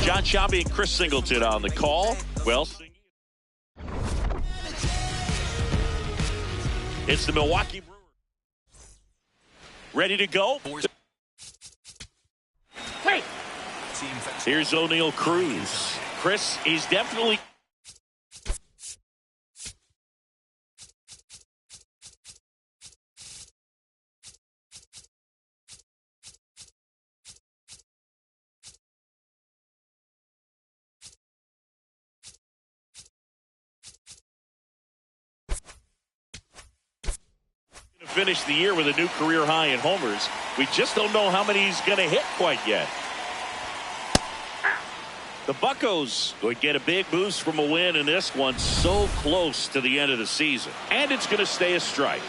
Jon Sciambi and Chris Singleton on the call. Well, it's the Milwaukee Brewers. Ready to go. Hey. Here's O'Neal Cruz. Chris, he's definitely... finish the year with a new career high in homers. We just don't know how many he's going to hit quite yet. The Buccos would get a big boost from a win in this one, so close to the end of the season. And it's going to stay a strike.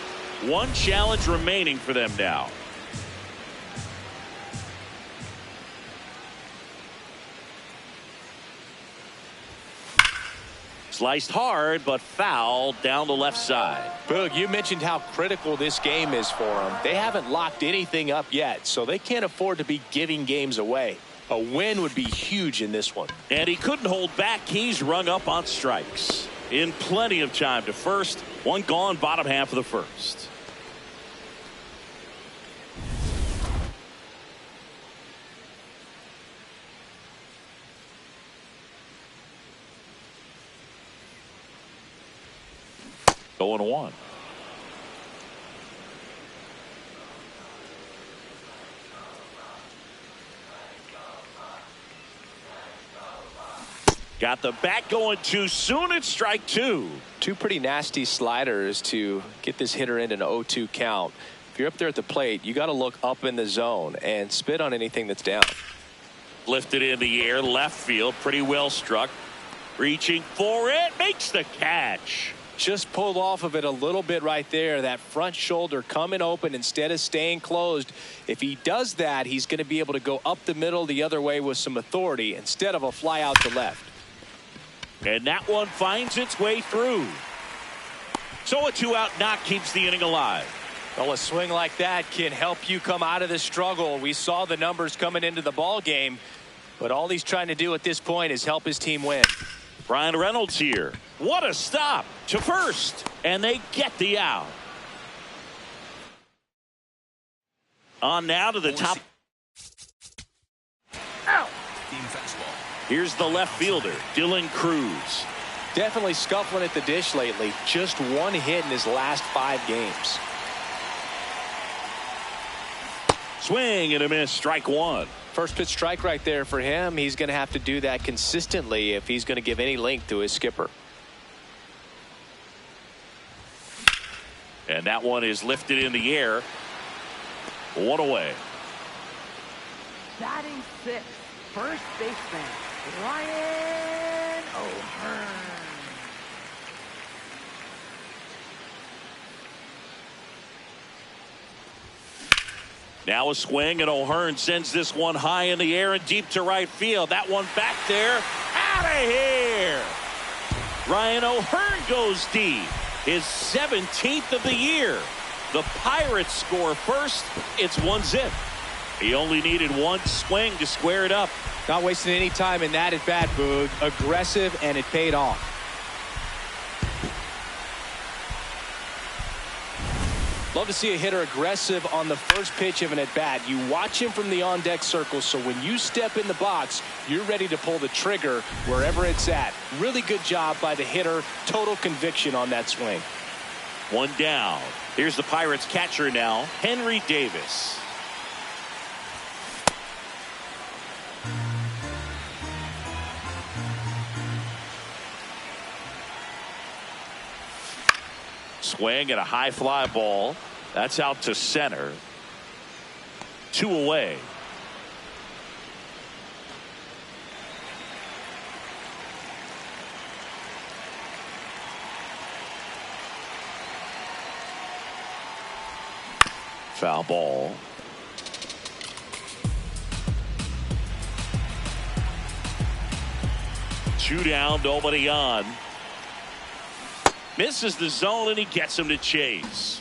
One challenge remaining for them now. Sliced hard, but foul down the left side. Boog, you mentioned how critical this game is for them. They haven't locked anything up yet, so they can't afford to be giving games away. A win would be huge in this one. And he couldn't hold back. He's rung up on strikes in plenty of time to first. One gone, bottom half of the first. Going one. Got the bat going too soon. It's strike two. Two pretty nasty sliders to get this hitter into an 0-2 count. If you're up there at the plate, you got to look up in the zone and spit on anything that's down. Lifted in the air, left field, pretty well struck. Reaching for it, makes the catch. Just pulled off of it a little bit right there. That front shoulder coming open instead of staying closed. If he does that, he's going to be able to go up the middle the other way with some authority instead of a fly out to left. And that one finds its way through. So a 2-out knock keeps the inning alive. Well, a swing like that can help you come out of the struggle. We saw the numbers coming into the ball game, but all he's trying to do at this point is help his team win. Brian Reynolds here. What a stop to first, and they get the out. On now to the top. Ow. Here's the left fielder, Dylan Cruz. Definitely scuffling at the dish lately. Just one hit in his last 5 games. Swing and a miss, strike one. First pitch strike right there for him. He's going to have to do that consistently if he's going to give any length to his skipper. And that one is lifted in the air. One away. Batting 6, first baseman, Ryan O'Hearn. Now a swing, and O'Hearn sends this one high in the air and deep to right field. That one back there, out of here. Ryan O'Hearn goes deep, his 17th of the year. The Pirates score first. It's 1-0. He only needed one swing to square it up. Not wasting any time in that at bat, Boog. Aggressive, and it paid off. Love to see a hitter aggressive on the first pitch of an at-bat. You watch him from the on-deck circle, so when you step in the box, you're ready to pull the trigger wherever it's at. Really good job by the hitter. Total conviction on that swing. One down. Here's the Pirates catcher now, Henry Davis. Swing and a high fly ball. That's out to center. 2 away. Foul ball. Two down, nobody on. Misses the zone, and he gets him to chase.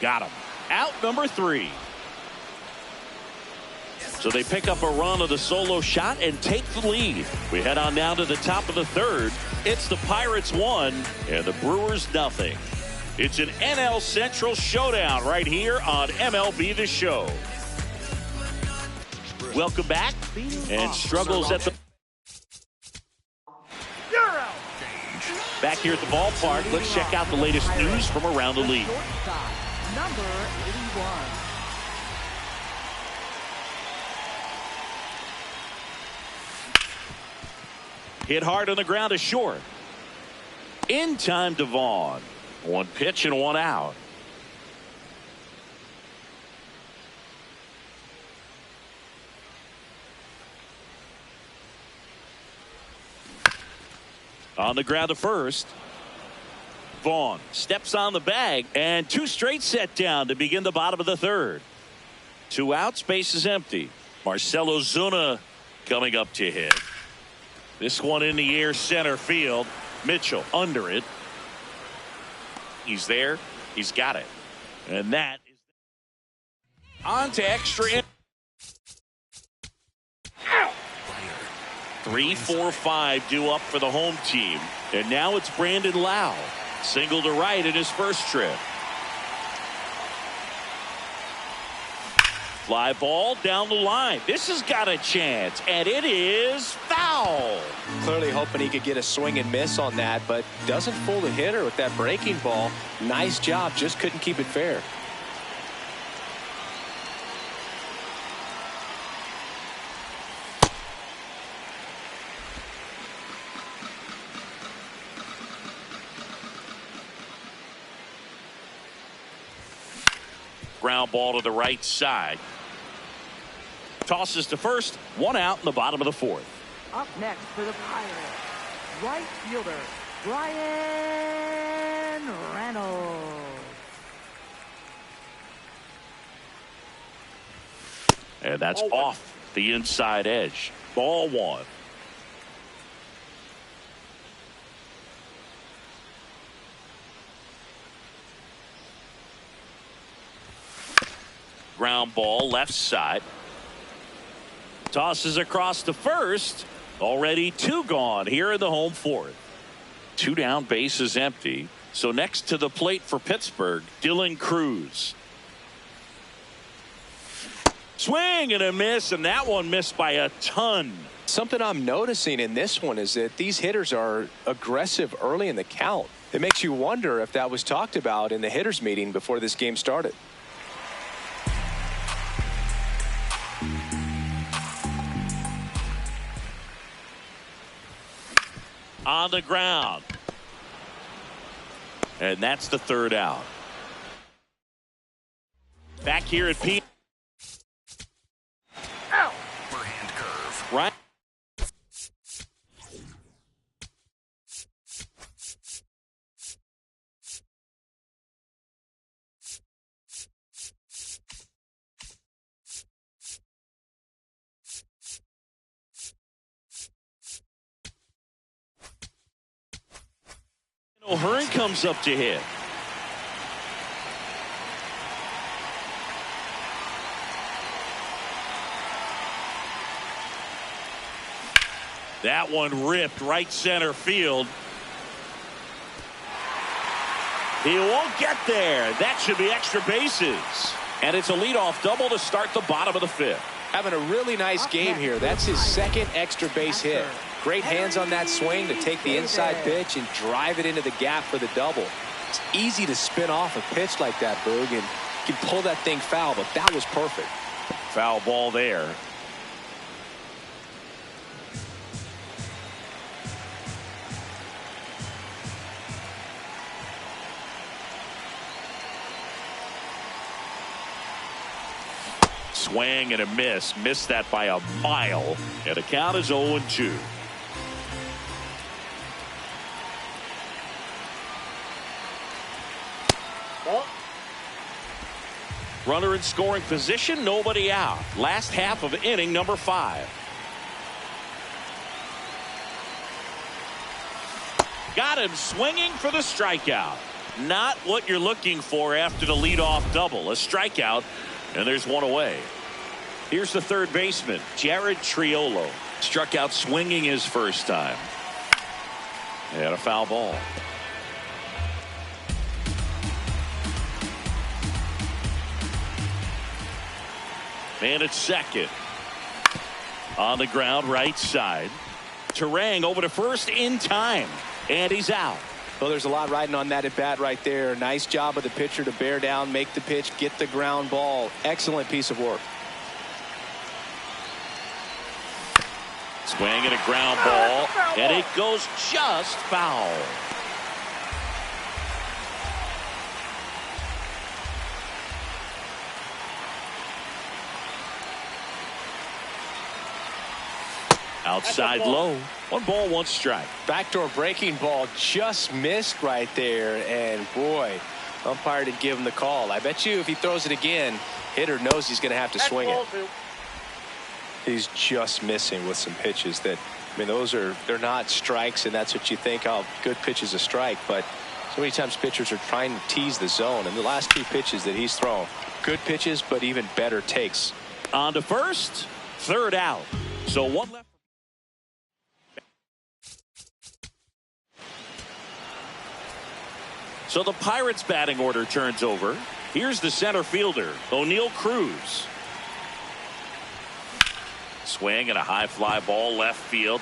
Got him. Out number 3. So they pick up a run of the solo shot and take the lead. We head on down to the top of the third. It's the Pirates 1 and the Brewers nothing. It's an NL Central showdown right here on MLB The Show. Welcome back. And struggles at the back here at the ballpark. Let's check out the latest news from around the league. Number 81. Hit hard on the ground to short. In time to Vaughn. One pitch and one out. On the ground to first. Vaughn steps on the bag, and 2 straight set down to begin the bottom of the third. 2 outs, base is empty. Marcell Ozuna coming up to hit. This one in the air, center field. Mitchell under it. He's there. He's got it. And that is on to extra. 3, 4, 5 due up for the home team. And now it's Brandon Lowe. Single to right in his first trip. Fly ball down the line. This has got a chance, and it is foul. Clearly hoping he could get a swing and miss on that, but doesn't fool the hitter with that breaking ball. Nice job, just couldn't keep it fair. Ground ball to the right side. Tosses to first. 1 out in the bottom of the 4th. Up next for the Pirates, right fielder, Bryan Reynolds. And that's off the inside edge. Ball 1. Ground ball left side. Tosses across to first. Already 2 gone here in the home 4th. 2 down, base is empty. So next to the plate for Pittsburgh, Dylan Cruz. Swing and a miss, and that one missed by a ton. Something I'm noticing in this one is that these hitters are aggressive early in the count. It makes you wonder if that was talked about in the hitters meeting before this game started. On the ground. And that's the 3rd out. Back here at P. Overhand curve. Right. O'Hearn comes up to hit. That one ripped right center field. He won't get there. That should be extra bases. And it's a leadoff double to start the bottom of the fifth. Having a really nice game here. That's his second extra base hit. Great hands on that swing to take the inside pitch and drive it into the gap for the double. It's easy to spin off a pitch like that, Boog, and you can pull that thing foul, but that was perfect. Foul ball there. Swing and a miss. Missed that by a mile. And the count is 0-2. Runner in scoring position. Nobody out. Last half of inning number 5. Got him swinging for the strikeout. Not what you're looking for after the leadoff double. A strikeout. And there's one away. Here's the third baseman, Jared Triolo. Struck out swinging his first time. And a foul ball. And it's second. On the ground, right side. Turang over to first in time. And he's out. Well, there's a lot riding on that at bat right there. Nice job of the pitcher to bear down, make the pitch, get the ground ball. Excellent piece of work. Swing and a ground ball, and it goes just foul. Outside low. 1 ball, 1 strike. Backdoor breaking ball just missed right there, and boy, umpire didn't give him the call. I bet you if he throws it again, hitter knows he's going to have to swing it. He's just missing with some pitches that, I mean, they're not strikes, and that's what you think, oh, good pitch is a strike, but so many times pitchers are trying to tease the zone, and the last 2 pitches that he's thrown, good pitches, but even better takes. On to first, third out. So 1 left. So the Pirates batting order turns over. Here's the center fielder, O'Neal Cruz. Swing and a high fly ball left field.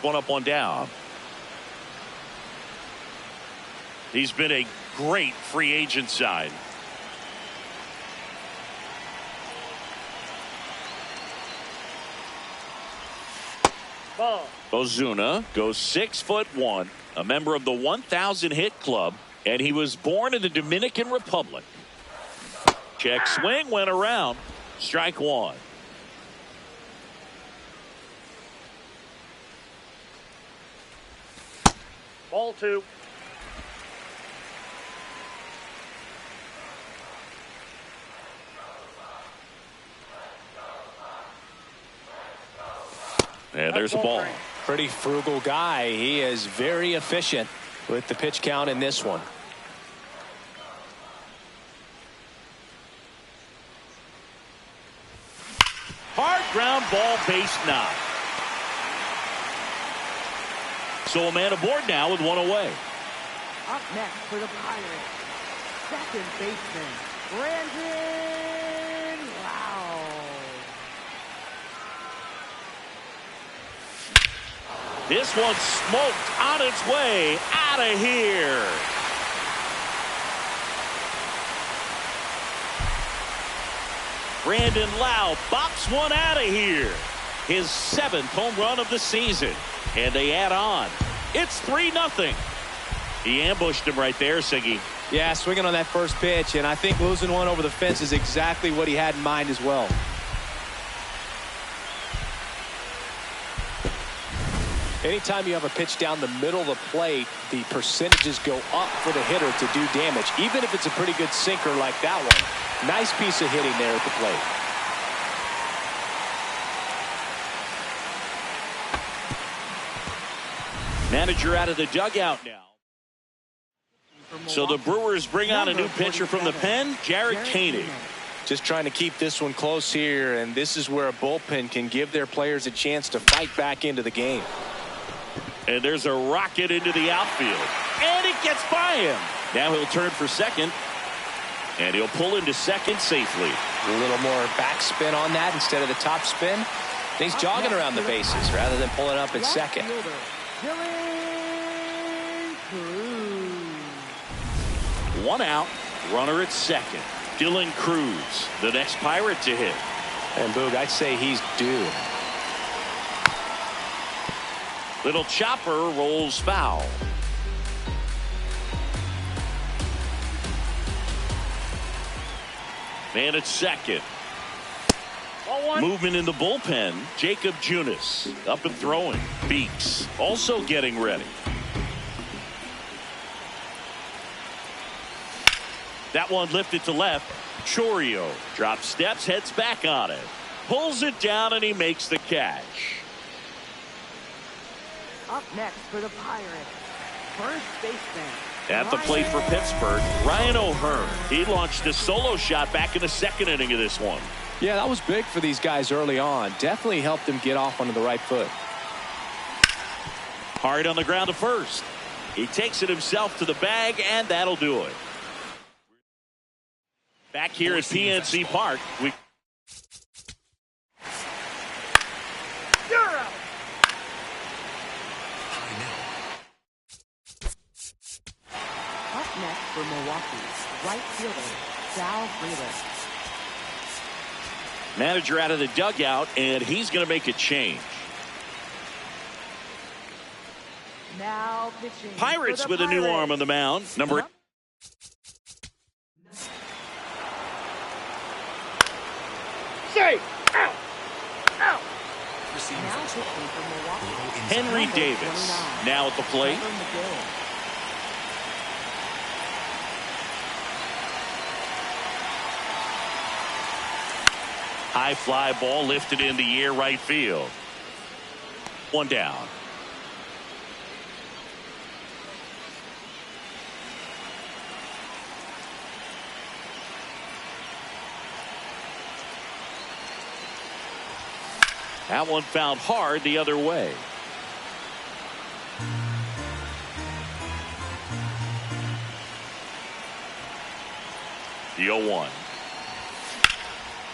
1 up, 1 down. He's been a great free agent sign. Ozuna goes 6'1", a member of the 1,000 hit club, and he was born in the Dominican Republic. Check swing, went around. Strike 1. Ball 2. And there's a ball. Pretty frugal guy. He is very efficient with the pitch count in this one. Hard ground ball, base knock. So a man aboard now with 1 away. Up next for the Pirates, second baseman, Brandon Lowe. This one smoked on its way out of here. Brandon Lowe bops one out of here. His 7th home run of the season. And they add on. It's 3-0. He ambushed him right there, Siggy. Yeah, swinging on that first pitch, and I think losing one over the fence is exactly what he had in mind as well. Anytime you have a pitch down the middle of the plate, the percentages go up for the hitter to do damage, even if it's a pretty good sinker like that one. Nice piece of hitting there at the plate. Manager out of the dugout now. So the Brewers bring on a new pitcher from the pen, Jarred Koenig. Just trying to keep this one close here, and this is where a bullpen can give their players a chance to fight back into the game. And there's a rocket into the outfield. And it gets by him. Now he'll turn for second. And he'll pull into second safely. A little more backspin on that instead of the top spin. He's jogging around the bases rather than pulling up at second. One out, runner at second. Dylan Cruz, the next Pirate to hit. And Boog, I'd say he's due. Little chopper rolls foul. Man at second. Movement in the bullpen. Jacob Junis up and throwing. Beeks also getting ready. That one lifted to left. Chourio drops steps, heads back on it. Pulls it down, and he makes the catch. Up next for the Pirates, first baseman. At the plate for Pittsburgh, Ryan O'Hearn. He launched a solo shot back in the second inning of this one. Yeah, that was big for these guys early on. Definitely helped them get off onto the right foot. Hard on the ground to first. He takes it himself to the bag, and that'll do it. Back here at PNC Park, Up next for Milwaukee, right fielder, Sal Frelick. manager out of the dugout, and he's going to make a change. Now pitching. Pirates with a new arm on the mound. Number. Say, ow, ow. Receiving Now fastball. pitching for Milwaukee. Low inside. Henry Number Davis 29, now at the plate. Trevor McGill. High fly ball lifted in the air right field. One down. That one fouled hard the other way. The 0-1.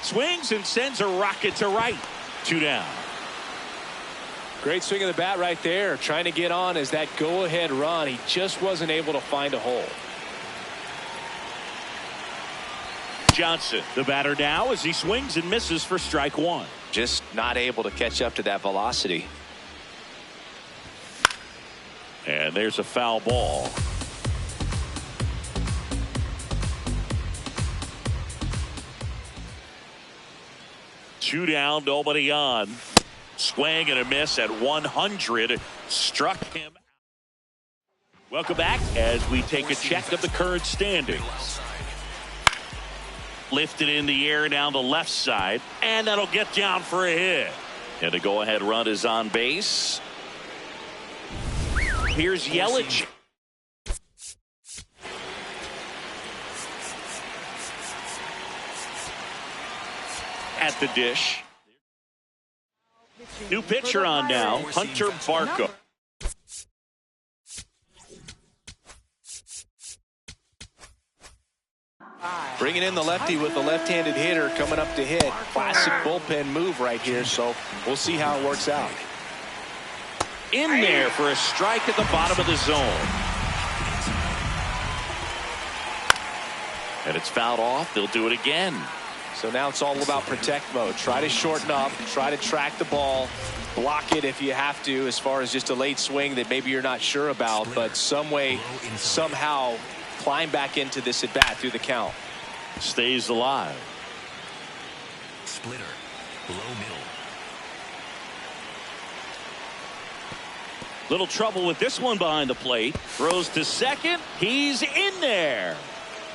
Swings and sends a rocket to right. 2 down. Great swing of the bat right there. Trying to get on as that go-ahead run. He just wasn't able to find a hole. Johnson, the batter now, as he swings and misses for strike 1. Just not able to catch up to that velocity. And there's a foul ball. Two down, nobody on. Swing and a miss at 100. Struck him. Welcome back as we take a check of the current standings. Lifted in the air down the left side, and that'll get down for a hit. And the go-ahead run is on base. Here's Yelich. At the dish. New pitcher on now, Hunter Barco. Bringing in the lefty with the left-handed hitter coming up to hit. Classic bullpen move right here, so we'll see how it works out. In there for a strike at the bottom of the zone. And it's fouled off. They'll do it again. So now it's all about protect mode. Try to shorten up, try to track the ball, block it if you have to, as far as just a late swing that maybe you're not sure about, but some way, somehow climb back into this at bat through the count. Stays alive. Splitter. Low middle. Little trouble with this one behind the plate. Throws to second. He's in there.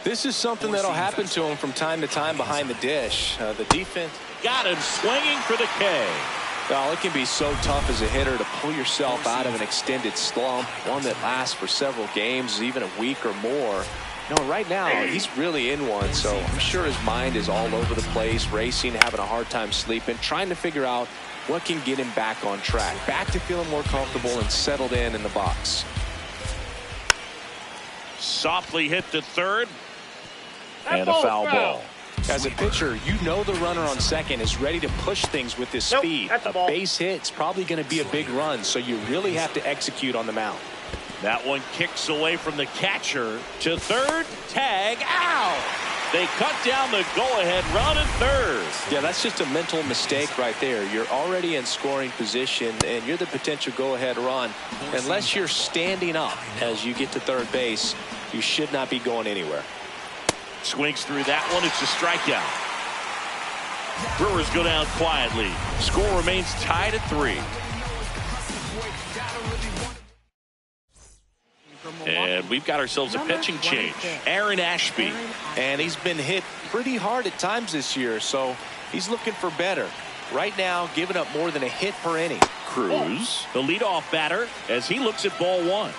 This is something that'll happen to him from time to time behind the dish. The defense got him swinging for the K. Well, it can be so tough as a hitter to pull yourself out of an extended slump, one that lasts for several games, even a week or more. No, right now he's really in one, so I'm sure his mind is all over the place, racing, having a hard time sleeping, trying to figure out what can get him back on track, back to feeling more comfortable and settled in the box. Softly hit to third. And a foul ball. As a pitcher, you know the runner on second is ready to push things with his speed. A base hit's probably going to be a big run, so you really have to execute on the mound. That one kicks away from the catcher to third. Tag out. They cut down the go-ahead run at third. Yeah, that's just a mental mistake right there. You're already in scoring position, and you're the potential go-ahead run. Unless you're standing up as you get to third base, you should not be going anywhere. Swings through that one. It's a strikeout. Brewers go down quietly. Score remains tied at 3. And we've got ourselves a pitching change. Aaron Ashby. And he's been hit pretty hard at times this year, so he's looking for better. Right now, giving up more than a hit per inning. Cruz, the leadoff batter, as he looks at ball 1.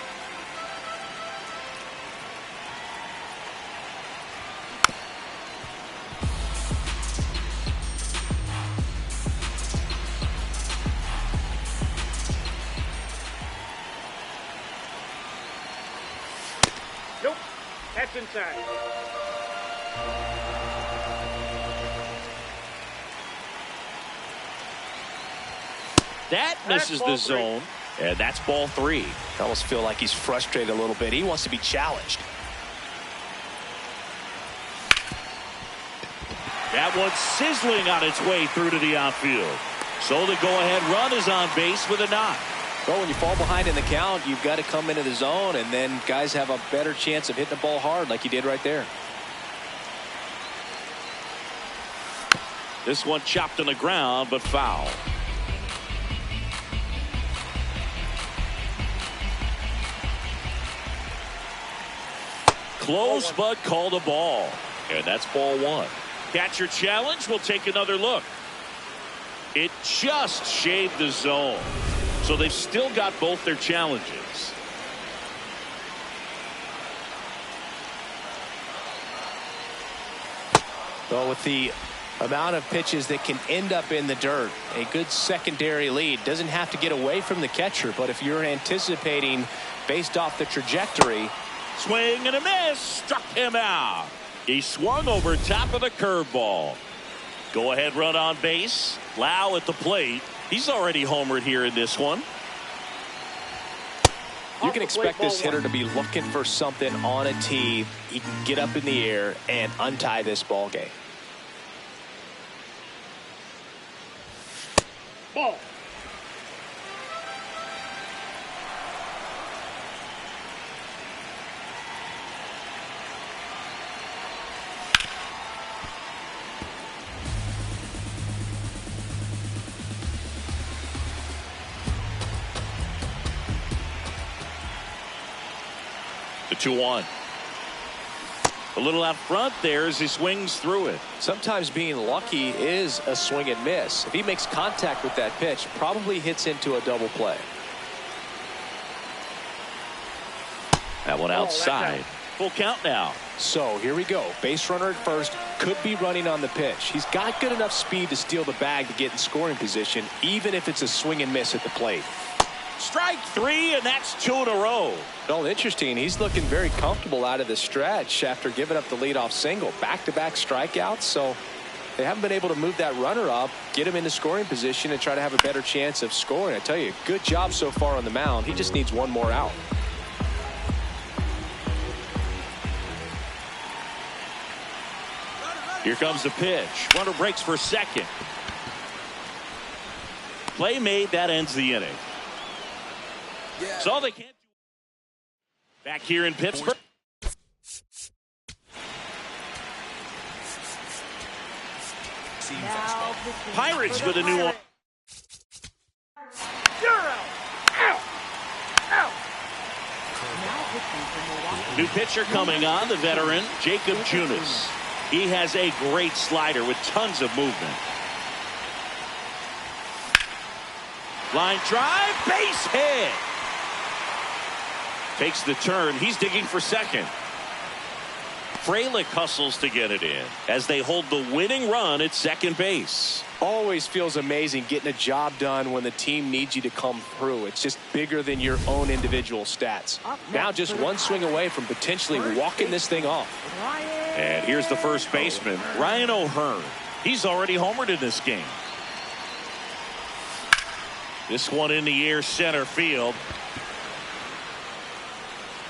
That's inside. That misses the zone, and that's ball 3. I almost feel like he's frustrated a little bit. He wants to be challenged. That one's sizzling on its way through to the outfield. So the go-ahead run is on base with a knock. Well, when you fall behind in the count, you've got to come into the zone, and then guys have a better chance of hitting the ball hard like he did right there. This one chopped on the ground, but foul. Close, but called a ball. And that's ball 1. Catcher challenge. We'll take another look. It just shaved the zone. So they've still got both their challenges. Well, with the amount of pitches that can end up in the dirt, a good secondary lead doesn't have to get away from the catcher, but if you're anticipating based off the trajectory. Swing and a miss. Struck him out. He swung over top of the curveball. Go ahead run on base. Lau at the plate. He's already homered here in this one. You can expect this hitter to be looking for something on a tee. He can get up in the air and untie this ball game. Ball. The 2-1. A little out front there as he swings through it. Sometimes being lucky is a swing and miss. If he makes contact with that pitch, probably hits into a double play. That one outside. Full count now. So here we go. Base runner at first, could be running on the pitch. He's got good enough speed to steal the bag to get in scoring position, even if it's a swing and miss at the plate. Strike 3, and that's 2 in a row. Well, interesting. He's looking very comfortable out of the stretch after giving up the leadoff single. Back-to-back strikeouts, so they haven't been able to move that runner up, get him into scoring position, and try to have a better chance of scoring. I tell you, good job so far on the mound. He just needs one more out. Here comes the pitch. Runner breaks for second. Play made. That ends the inning. So they can't. Back here in Pittsburgh. Pirates with a new one. New pitcher coming on, the veteran, Jacob Junis. He has a great slider with tons of movement. Line drive, base hit. Takes the turn. He's digging for second. Frelick hustles to get it in as they hold the winning run at second base. Always feels amazing getting a job done when the team needs you to come through. It's just bigger than your own individual stats. Now just one swing away from potentially walking this thing off. And here's the first baseman, Ryan O'Hearn. He's already homered in this game. This one in the air, center field.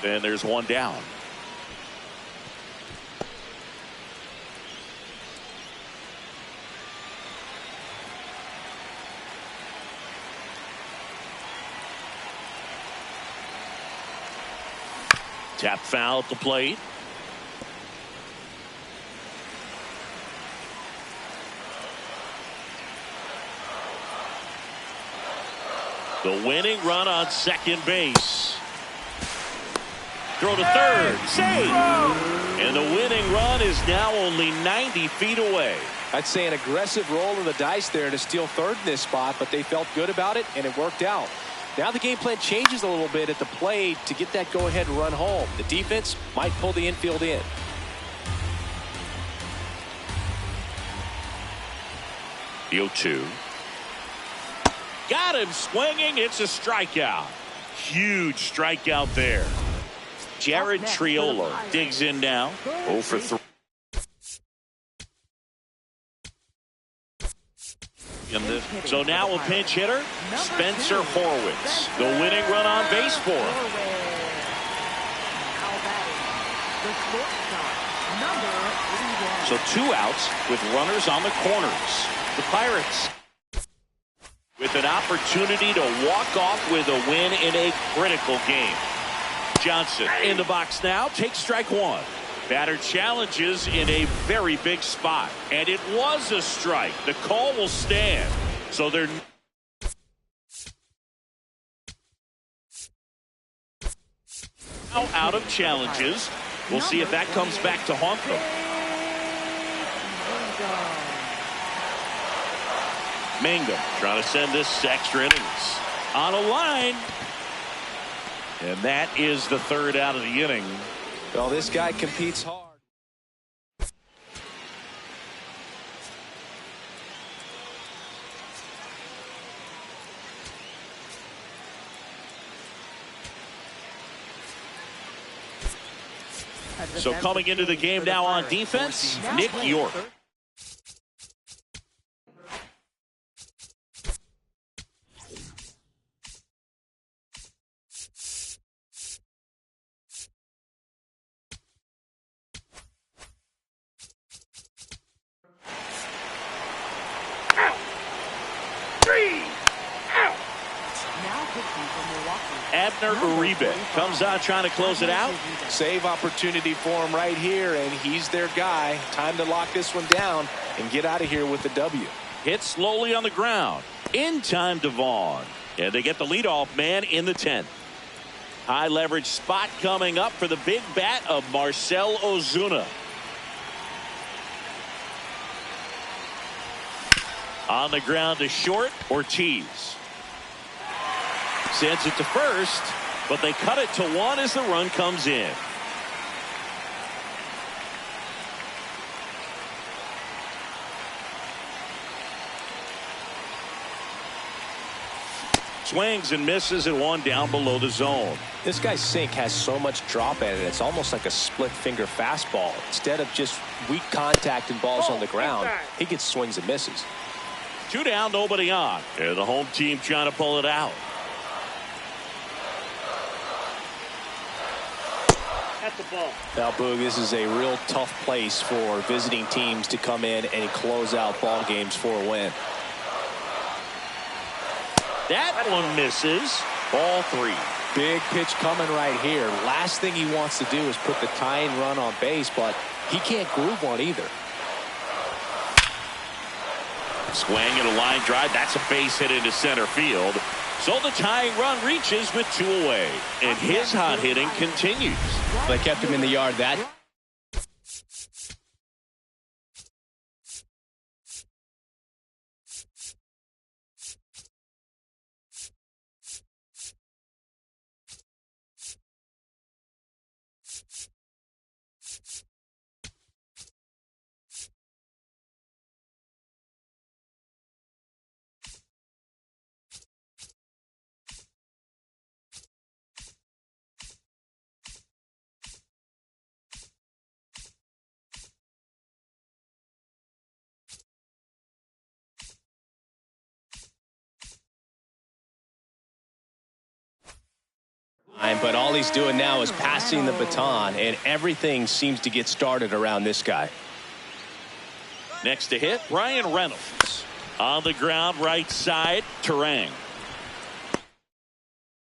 And there's one down. Tap foul at the plate. The winning run on second base. Throw to third. Save. And the winning run is now only 90 feet away. I'd say an aggressive roll of the dice there to steal third in this spot, but they felt good about it, and it worked out. Now the game plan changes a little bit at the plate to get that go-ahead run home. The defense might pull the infield in. The 0-2. Got him swinging. It's a strikeout. Huge strikeout there. Jared Triolo digs in now. 0 for 3. So now a pinch hitter, Spencer Horwitz. The winning run on base for him. So 2 outs with runners on the corners. The Pirates with an opportunity to walk off with a win in a critical game. Johnson in the box now, takes strike one. Batter challenges in a very big spot. And it was a strike. The call will stand. So they're now out of challenges. We'll see if that comes back to haunt them. Mangum trying to send this extra innings on a line. And that is the third out of the inning. Well, this guy competes hard. So coming into the game now on defense, Nick York. Abner Uribe comes out trying to close it out. Save opportunity for him right here, and he's their guy. Time to lock this one down and get out of here with the W. Hit slowly on the ground. In time to Vaughn. And they get the leadoff man in the 10th. High leverage spot coming up for the big bat of Marcell Ozuna. On the ground to short, Ortiz. Sends it to first, but they cut it to 1 as the run comes in. Swings and misses at 1 down below the zone. This guy's sink has so much drop at it. It's almost like a split finger fastball. Instead of just weak contact and balls on the ground, he gets swings and misses. 2 down, nobody on. And the home team trying to pull it out. Now, Boog, this is a real tough place for visiting teams to come in and close out ball games for a win. That one misses. Ball 3. Big pitch coming right here. Last thing he wants to do is put the tying run on base, but he can't groove one either. Swing and a line drive. That's a base hit into center field. So the tying run reaches with 2 away. And his hot hitting continues. They kept him in the yard. That but all he's doing now is passing the baton, and everything seems to get started around this guy. Next to hit, Bryan Reynolds. On the ground, right side, Turang.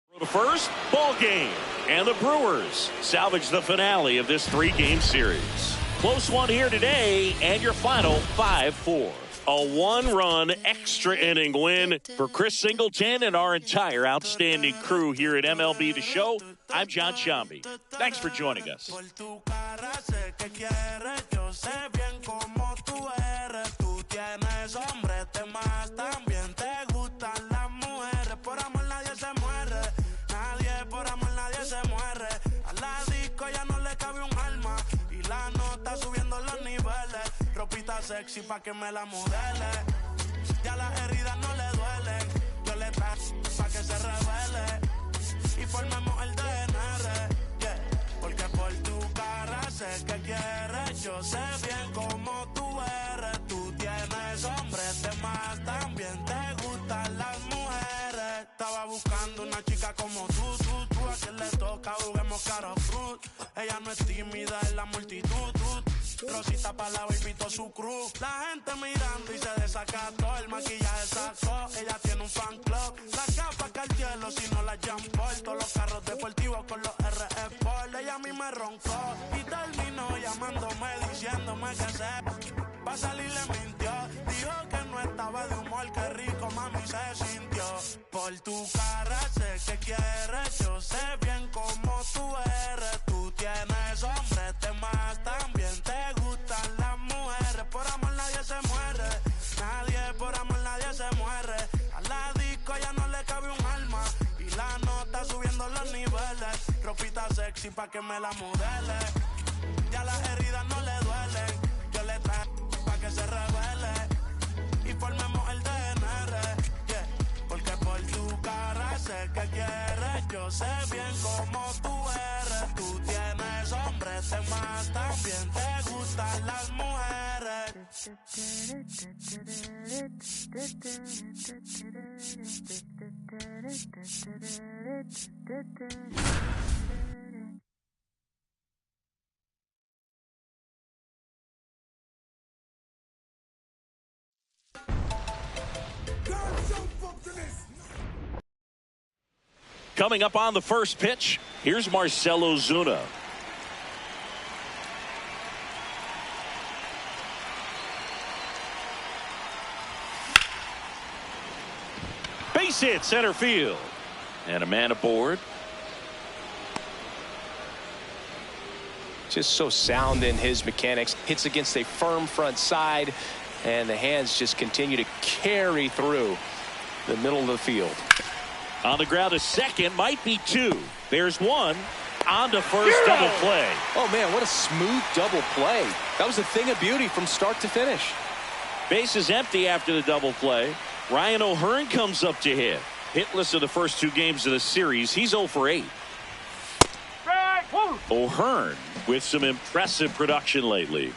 Throw to first, ball game. And the Brewers salvage the finale of this 3-game series. Close one here today, and your final 5-4. A 1-run extra inning win for Chris Singleton and our entire outstanding crew here at MLB The Show. I'm John Shambi. Thanks for joining us. Sexy pa' que me la modele. Ya las heridas no le duelen. Yo le traigo pa' que se revele. Y formemos el DNR. Yeah. Porque por tu cara sé que quieres. Yo sé bien cómo tú eres. Tú tienes hombres de más. También te gustan las mujeres. Estaba buscando una chica como tú. A quien le toca juguemos caro cruz. Ella no es tímida en la multitud. Rosita pa' la baby su cruz. La gente mirando y se desacató. El maquillaje sacó. Ella tiene un fan club. Las gafas Cartier, si no las Jean Paul. Todos los carros deportivos con los RF Sport. Ella a mí me roncó y terminó llamándome diciéndome que pa' salir le mintió. Dijo que no estaba de humor. Qué rico mami se sintió. Por tu cara sé que quieres. Yo sé bien cómo tú eres. Tú tienes hombres de más. También te gustan las mujeres. Por amor nadie se muere. Nadie por amor nadie se muere. A la disco ya no le cabe un alma. Y la nota subiendo los niveles. Ropita sexy pa' que me la modele. Ya las heridas no le duelen. Yo le traigo pa' que se revele. Y formemos el DNR. Yeah. Porque por tu cara sé que quieres. Yo sé bien cómo tú eres. Tú tienes hombres de más. También te gustan las mujeres. Coming up on the first pitch, here's Marcell Ozuna. Base hit center field. And a man aboard. Just so sound in his mechanics. Hits against a firm front side, and the hands just continue to carry through the middle of the field. On the ground, a second, might be 2. There's 1. On to first, double play. Oh, man, what a smooth double play. That was a thing of beauty from start to finish. Base is empty after the double play. Ryan O'Hearn comes up to hit. Hitless in the first 2 games of the series. He's 0 for 8. O'Hearn with some impressive production lately.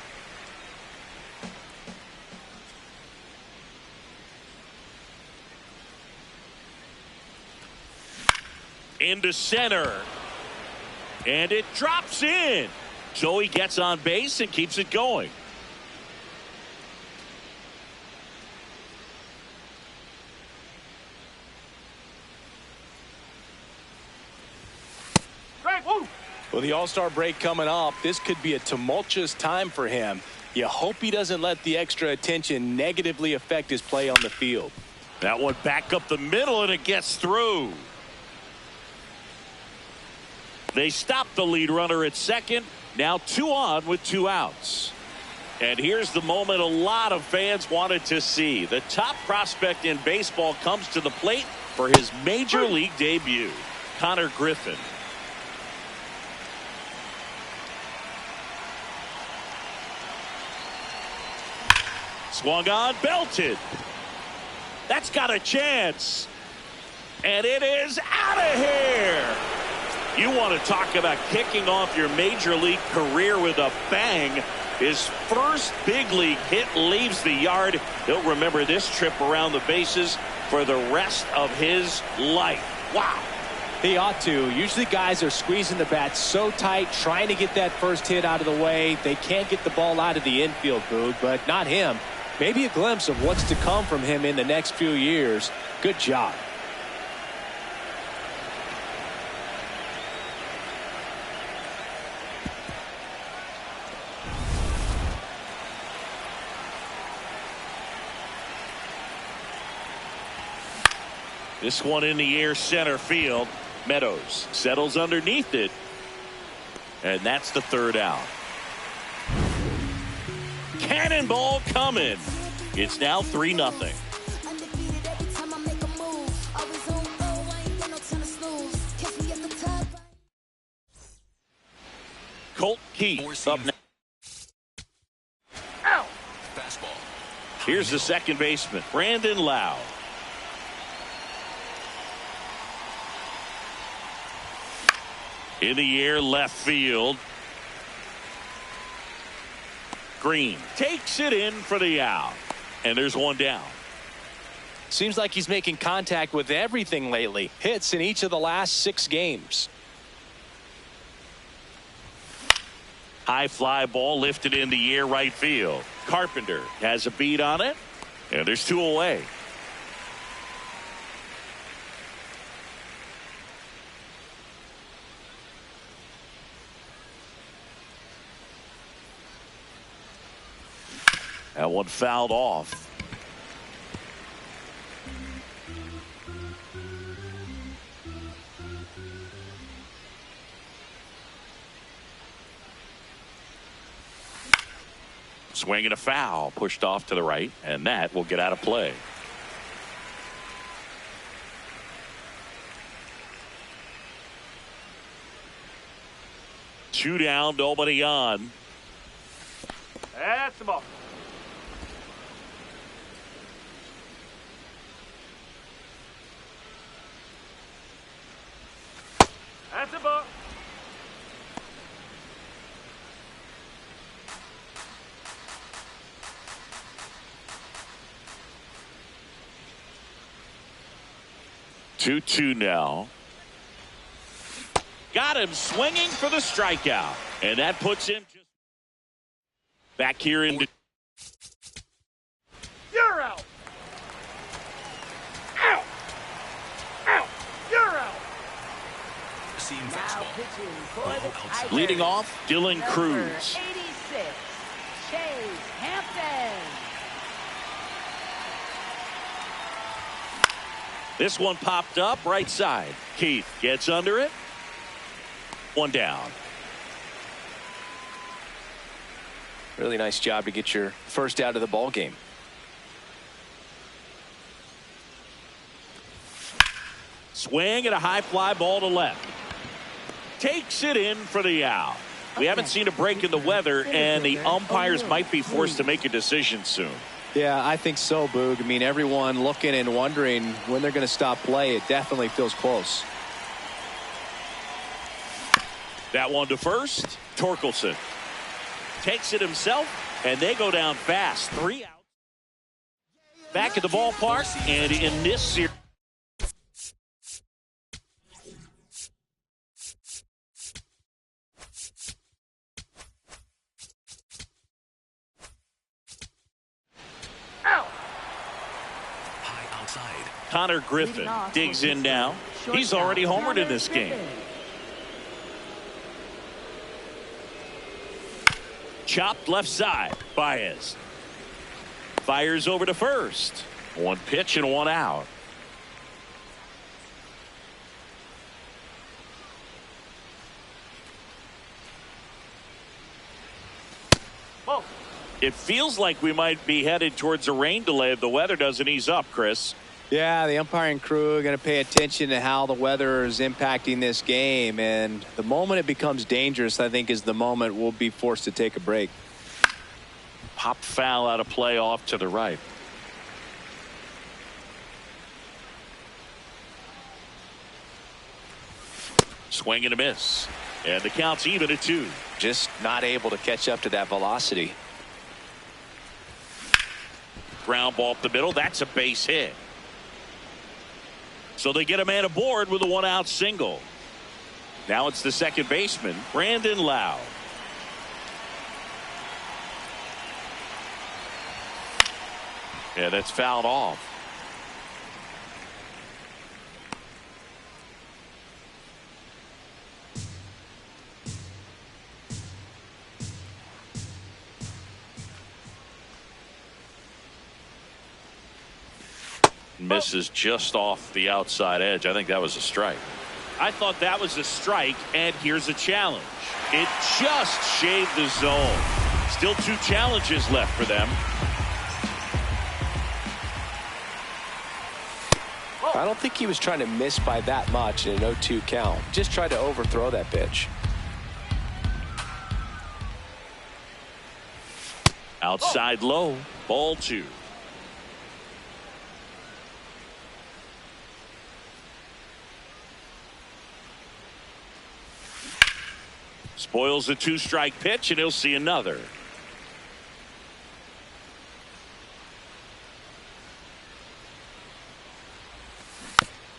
Into center. And it drops in. So he gets on base and keeps it going. Well, the All-Star break coming up, this could be a tumultuous time for him. You hope he doesn't let the extra attention negatively affect his play on the field. That one back up the middle, and it gets through. They stop the lead runner at second. Now 2 on with 2 outs. And here's the moment a lot of fans wanted to see. The top prospect in baseball comes to the plate for his major league debut. Connor Griffin. Swung on, belted. That's got a chance. And it is out of here. You want to talk about kicking off your major league career with a bang. His first big league hit leaves the yard. He'll remember this trip around the bases for the rest of his life. Wow. He ought to. Usually guys are squeezing the bat so tight, trying to get that first hit out of the way. They can't get the ball out of the infield, Boog, but not him. Maybe a glimpse of what's to come from him in the next few years. Good job. This one in the air, center field. Meadows settles underneath it. And that's the 3rd out. Cannonball coming. It's now 3-0. Colt Keith up next. Fastball. Here's the second baseman, Brandon Lowe. In the air, left field. Green takes it in for the out. And there's one down. Seems like he's making contact with everything lately. Hits in each of the last 6 games. High fly ball lifted in the air, right field. Carpenter has a beat on it. And there's 2 away. That one fouled off. Swinging a foul, pushed off to the right, and that will get out of play. Two down, nobody on. That's the ball. That's the ball. Two now. Got him swinging for the strikeout, and that puts him just back here in. You're out. Out. Out. You're out. Seam Now fastball. pitching for the Tigers. Leading off, Dylan Number Cruz. 86, Chase Hampton. This one popped up right side. Keith gets under it. One down. Really nice job to get your first out of the ball game. Swing and a high fly ball to left. Takes it in for the out. We haven't seen a break in the weather, and the umpires might be forced to make a decision soon. Yeah, I think so, Boog. I mean, everyone looking and wondering when they're going to stop play. It definitely feels close. That one to first. Torkelson takes it himself, and they go down fast. 3 outs. Back at the ballpark, and in this series. Connor Griffin digs in now. He's already homered in this game. Chopped left side. Baez fires over to first. One pitch and one out. Ball. It feels like we might be headed towards a rain delay if the weather doesn't ease up, Chris. Yeah, the umpiring crew are going to pay attention to how the weather is impacting this game, and the moment it becomes dangerous, I think, is the moment we'll be forced to take a break. Pop foul out of play off to the right. Swing and a miss, and the count's even at 2. Just not able to catch up to that velocity. Ground ball up the middle. That's a base hit. So they get a man aboard with a 1-out single. Now it's the second baseman, Brandon Lowe. Yeah, that's fouled off. Misses just off the outside edge. I think that was a strike. I thought that was a strike, and here's a challenge. It just shaved the zone. Still 2 challenges left for them. I don't think he was trying to miss by that much in an 0-2 count. Just tried to overthrow that pitch. Outside low, ball 2. Spoils a 2-strike pitch, and he'll see another.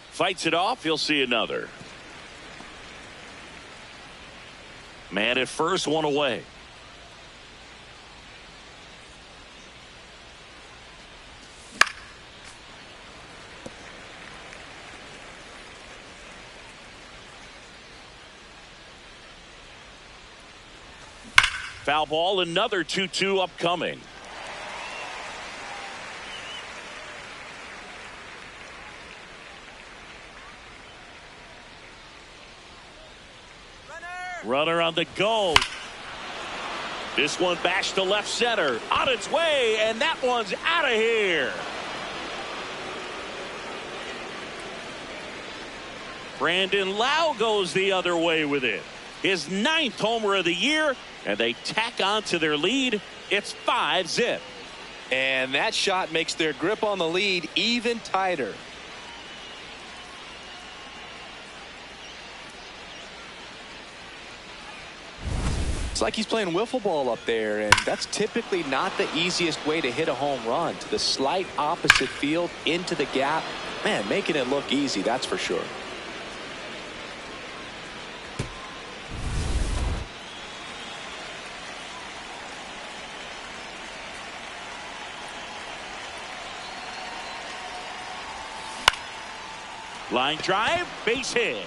Fights it off, he'll see another. Man at first, one away. Foul ball, another 2-2 upcoming. Runner on the go. This one bashed to left center. On its way, and that one's out of here. Brandon Lowe goes the other way with it. His 9th homer of the year, and they tack on to their lead. It's 5-zip. And that shot makes their grip on the lead even tighter. It's like he's playing wiffle ball up there, and that's typically not the easiest way to hit a home run. To the slight opposite field, into the gap. Man, making it look easy, that's for sure. Line drive, base hit.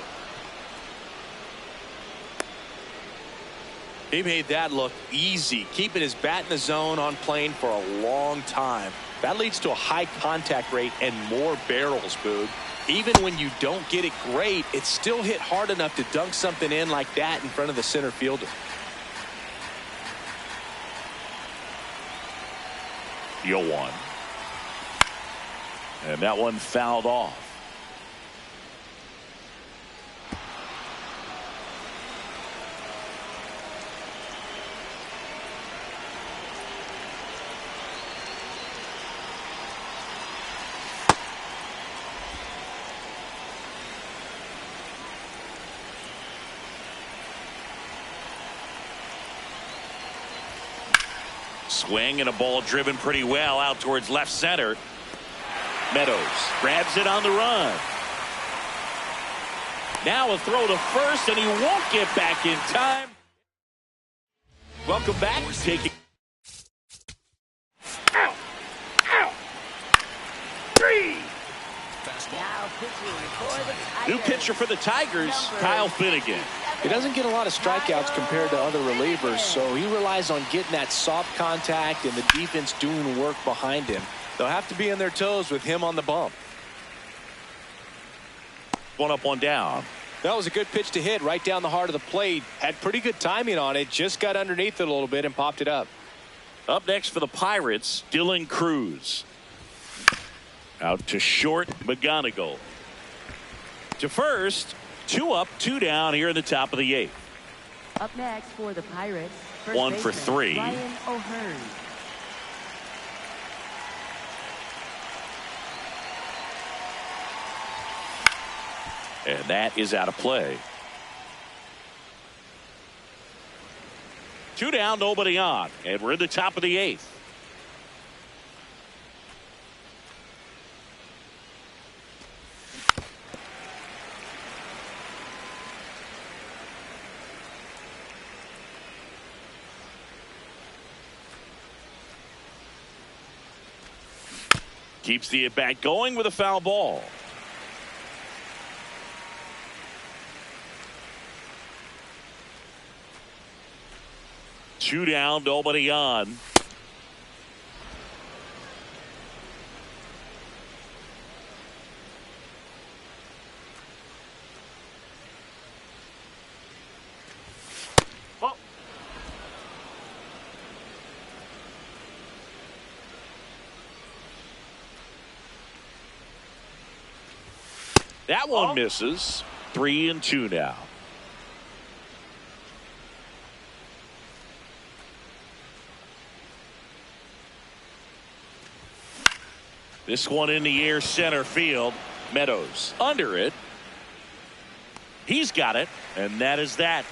He made that look easy, keeping his bat in the zone on plane for a long time. That leads to a high contact rate and more barrels, Boog. Even when you don't get it great, it's still hit hard enough to dunk something in like that in front of the center fielder. The 0-1. And that one fouled off. Swing and a ball driven pretty well out towards left center. Meadows grabs it on the run. Now a throw to first, and he won't get back in time. Welcome back. Taking. pitcher for the Tigers, Kyle Finnegan. He doesn't get a lot of strikeouts compared to other relievers, so he relies on getting that soft contact and the defense doing work behind him. They'll have to be on their toes with him on the bump. 1 up, 1 down. That was a good pitch to hit right down the heart of the plate. Had pretty good timing on it. Just got underneath it a little bit and popped it up. Up next for the Pirates, Dylan Cruz. Out to short, McGonigal. To first, 2 up, 2 down here in the top of the 8th. Up next for the Pirates, 1 for 3. Ryan O'Hearn. And that is out of play. 2 down, nobody on. And we're in the top of the 8th. Keeps the at-bat going with a foul ball. Two down, nobody on. Oh. That one misses. 3-2 now. This one in the air, center field. Meadows under it. He's got it, and that is that.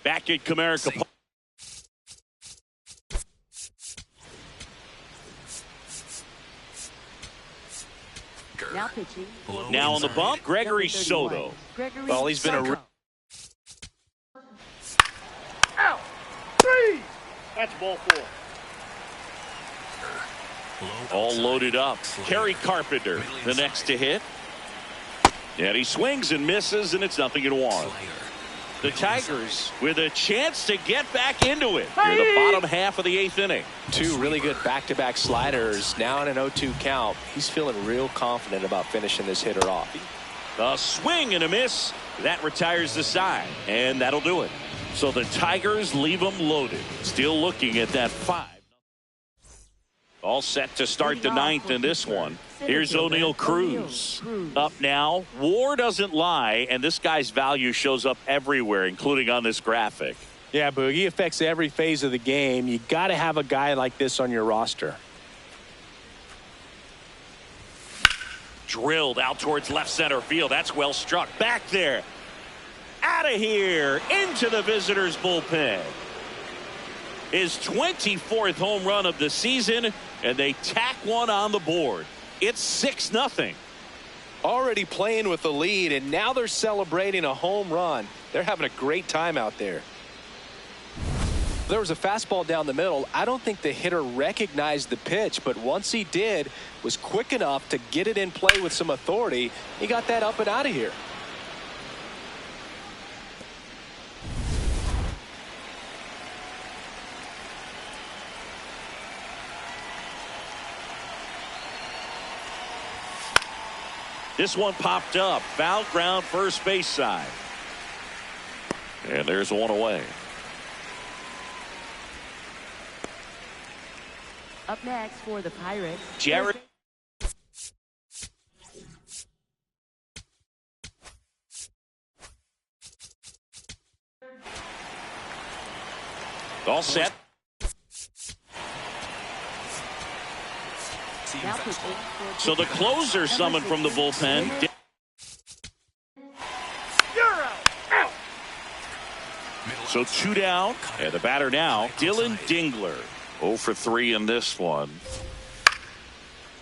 Back at Comerica Park. Now pitching. Now on the bump, Gregory Soto. Well, he's been a... Out. 3. That's ball 4. All loaded up. Kerry Carpenter, the next to hit. And he swings and misses, and it's 0-1. The Tigers with a chance to get back into it. Near the bottom half of the 8th inning. 2 really good back-to-back sliders. Now in an 0-2 count. He's feeling real confident about finishing this hitter off. A swing and a miss. That retires the side, and that'll do it. So the Tigers leave them loaded. Still looking at that 5. All set to start the 9th in this one. Here's O'Neal Cruz. Up now. WAR doesn't lie, and this guy's value shows up everywhere, including on this graphic. Yeah, Boog, he affects every phase of the game. You got to have a guy like this on your roster. Drilled out towards left center field. That's well struck. Back there. Out of here. Into the visitors' bullpen. His 24th home run of the season, and they tack one on the board. It's 6-0. Already playing with the lead, and now they're celebrating a home run. They're having a great time out there. There was a fastball down the middle. I don't think the hitter recognized the pitch, but once he did, was quick enough to get it in play with some authority. He got that up and out of here. This one popped up. Foul ground, first base side. And there's one away. Up next for the Pirates, Jared. All set. Now pitching for So the closer summoned from the bullpen. So 2 down, and the batter now, Dylan Dingler. 0 for 3 in this one.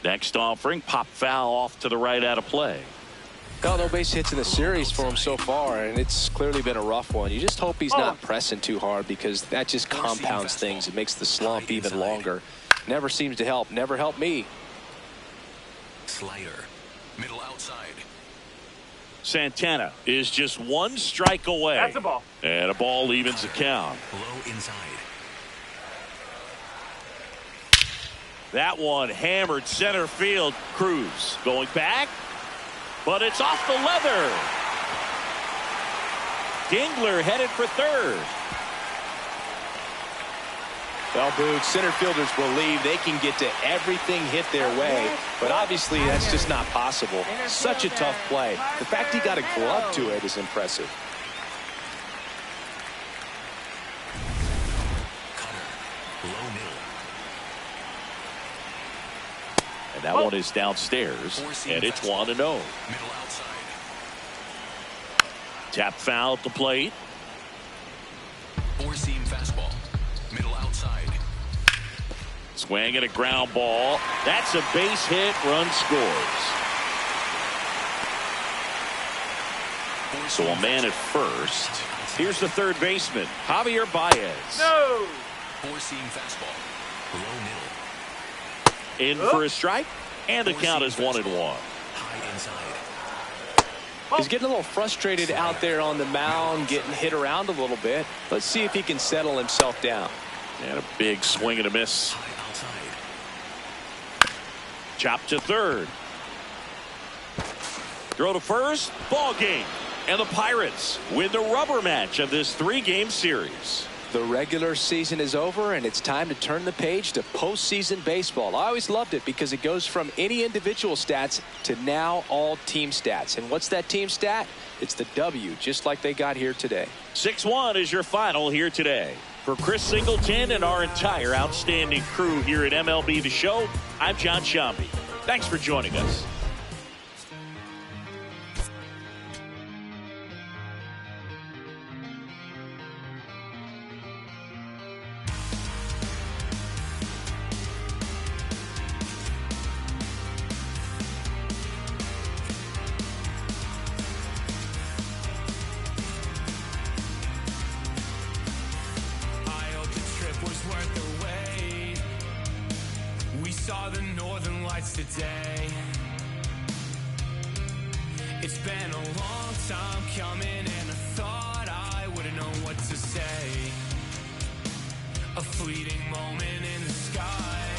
Next offering, pop foul off to the right, out of play. No base hits in the series for him so far, and it's clearly been a rough one. You just hope he's not pressing too hard, because that just compounds things. It makes the slump even longer. Never seems to help. Never helped me. Slider. Middle outside. Santana is just one strike away. That's a ball. And a ball evens the count. Low inside. That one hammered center field. Cruz going back, but it's off the leather. Dingler headed for third. Well, Boog, center fielders believe they can get to everything hit their way, but obviously that's just not possible. Such a tough play. The fact he got a glove to it is impressive. Cutter. Low middle. And that one is downstairs, and it's 1-0. Middle outside. Tap foul at the plate. Four-seam fastball. Middle outside. Swing and a ground ball. That's a base hit. Run scores. So a man at first. Here's the third baseman, Javier Baez. No. Four-seam fastball. Low middle. In for a strike, and the count is 1-1. High inside. He's getting a little frustrated out there on the mound, getting hit around a little bit. Let's see if he can settle himself down. And a big swing and a miss. High outside. Chop to third. Throw to first. Ball game. And the Pirates win the rubber match of this 3-game series. The regular season is over, and it's time to turn the page to postseason baseball. I always loved it because it goes from any individual stats to now all team stats. And what's that team stat? It's the W, just like they got here today. 6-1 is your final here today. For Chris Singleton and our entire outstanding crew here at MLB The Show, I'm John Sciambi. Thanks for joining us. Saw the northern lights today. It's been a long time coming, and I thought I wouldn't know what to say. A fleeting moment in the sky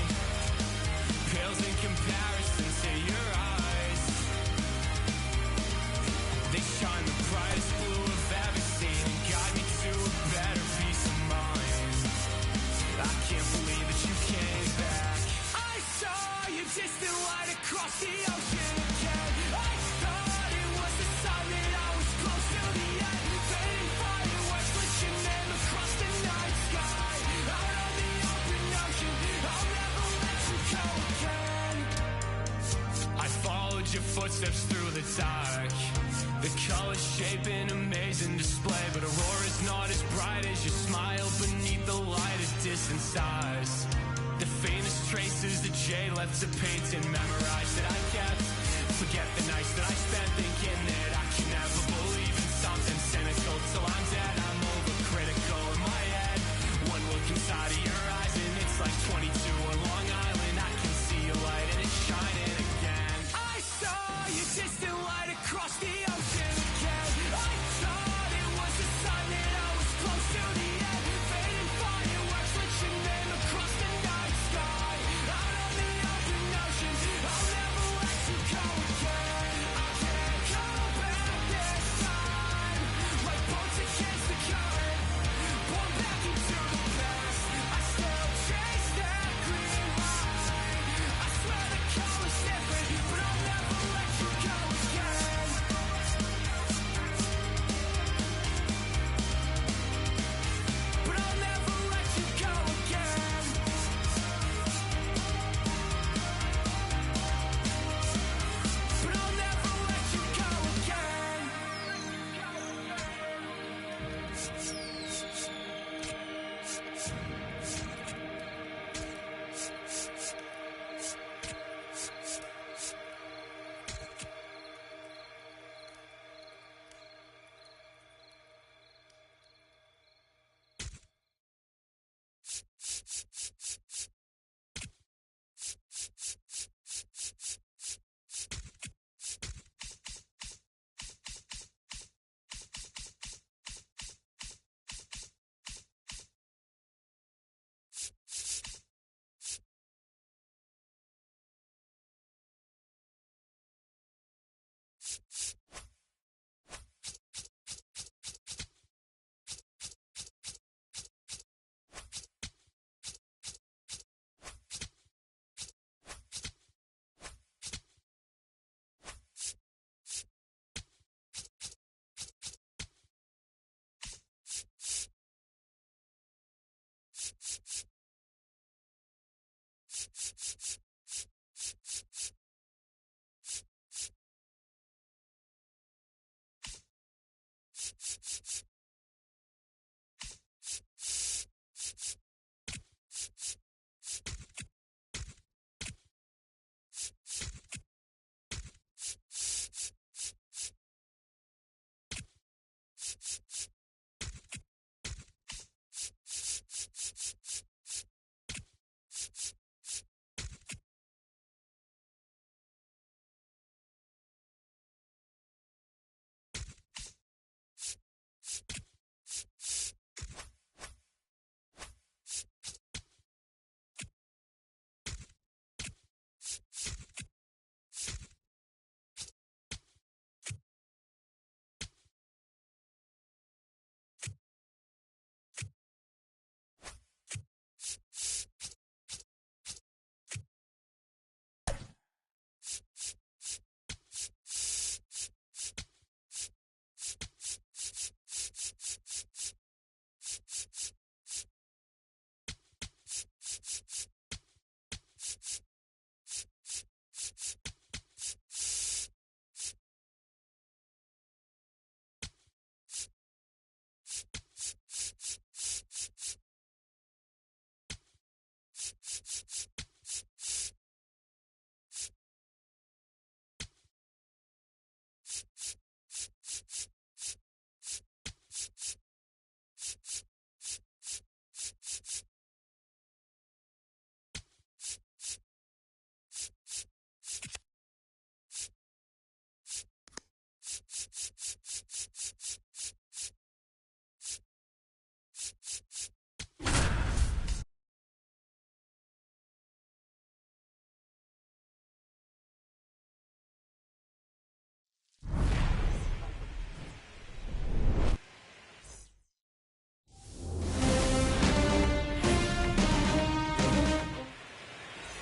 pales in comparison to your eyes. They shine the brightest blue I've ever seen and guide me to a better peace of mind. I can't believe that you came back. Saw your distant light across the ocean again. I thought it was a sign that I was close to the end. Fading fireworks lit your name across the night sky. Out on the open ocean, I'll never let you go again. I followed your footsteps through the dark. The colors shape an amazing display, but Aurora's not as bright as your smile beneath the light of distant stars. The faintest traces that Jay left to paint and memorize that I kept. Forget the nights that I spent thinking that I can never believe in something cynical. Till I'm dead, I'm overcritical in my head. One look inside of your eyes and it's like 22 on Long Island. I can see a light and it's shining again. I saw your distant light across the ocean again. I thought it was a sign that I was close to the end. Fading fireworks lit your name across the night sky. Out on the open ocean, I'll never let you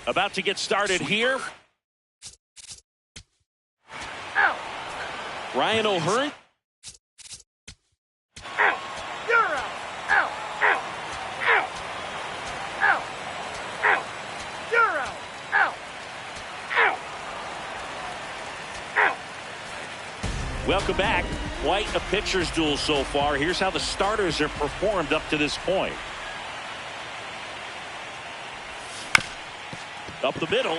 About to get started here. Out. Ryan O'Hearn. Out. You're out. Out. Out. Out. Out. Out. You're out. Out. Out. Out. Welcome back. Quite a pitcher's duel so far. Here's how the starters have performed up to this point. Up the middle,